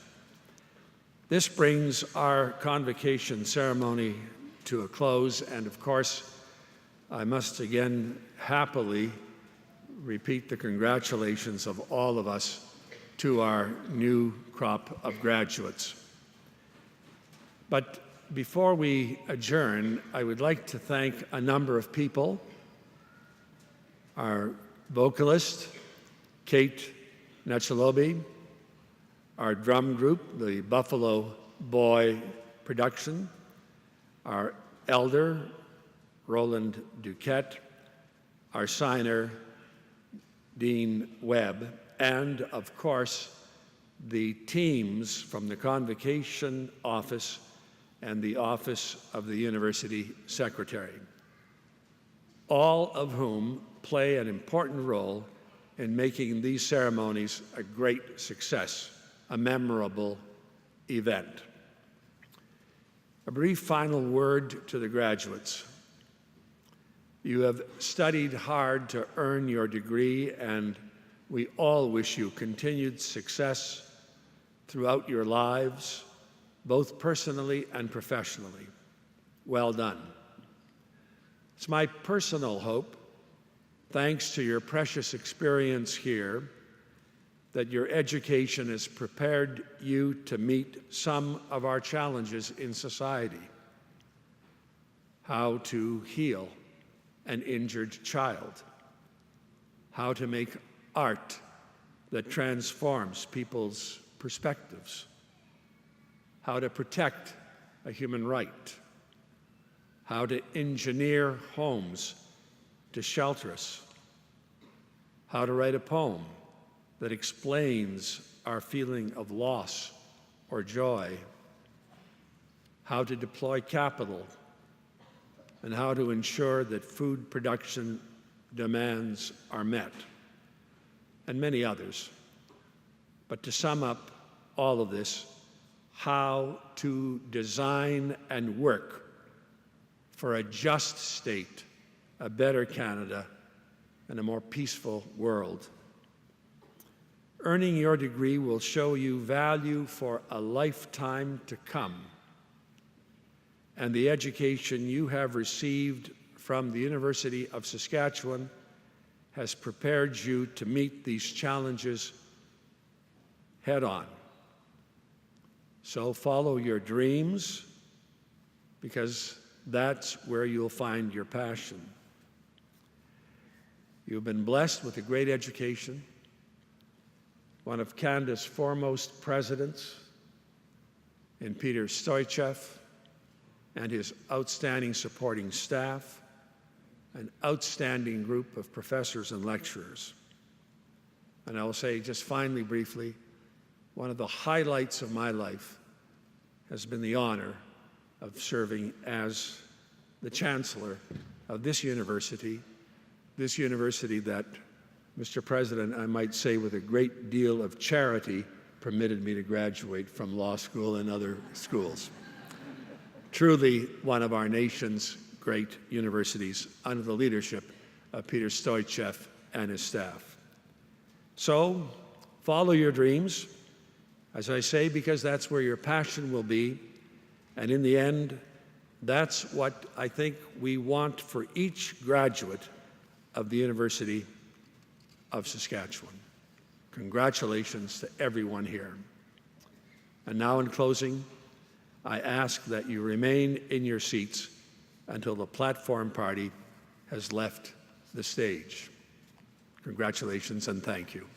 This brings our convocation ceremony to a close, and of course, I must again happily repeat the congratulations of all of us to our new crop of graduates. But before we adjourn, I would like to thank a number of people. Our vocalist, Kate Netchalobi, our drum group, the Buffalo Boy Production, our elder, Roland Duquette, our signer, Dean Webb, and of course, the teams from the Convocation Office and the Office of the University Secretary, all of whom play an important role in making these ceremonies a great success, a memorable event. A brief final word to the graduates. You have studied hard to earn your degree, and we all wish you continued success throughout your lives, both personally and professionally. Well done. It's my personal hope, thanks to your precious experience here, that your education has prepared you to meet some of our challenges in society. How to heal an injured child, how to make art that transforms people's perspectives, how to protect a human right, how to engineer homes to shelter us, how to write a poem that explains our feeling of loss or joy, how to deploy capital, and how to ensure that food production demands are met, and many others. But to sum up all of this, how to design and work for a just state, a better Canada, and a more peaceful world. Earning your degree will show you value for a lifetime to come, and the education you have received from the University of Saskatchewan has prepared you to meet these challenges head-on. So follow your dreams, because that's where you'll find your passion. You've been blessed with a great education, one of Canada's foremost presidents in Peter Stoichev and his outstanding supporting staff, an outstanding group of professors and lecturers. And I will say just finally, briefly, one of the highlights of my life has been the honor of serving as the Chancellor of this university that, Mr. President, I might say with a great deal of charity, permitted me to graduate from law school and other schools. Truly one of our nation's great universities under the leadership of Peter Stoichev and his staff. So, follow your dreams, as I say, because that's where your passion will be, and in the end, that's what I think we want for each graduate of the University of Saskatchewan. Congratulations to everyone here. And now in closing, I ask that you remain in your seats until the platform party has left the stage. Congratulations and thank you.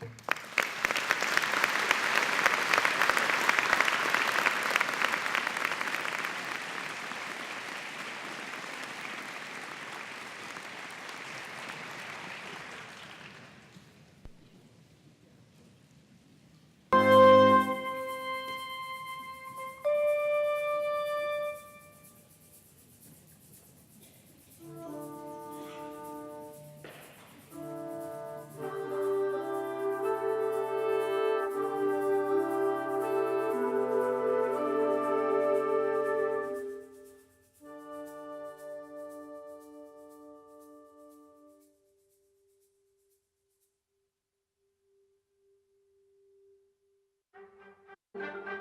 you.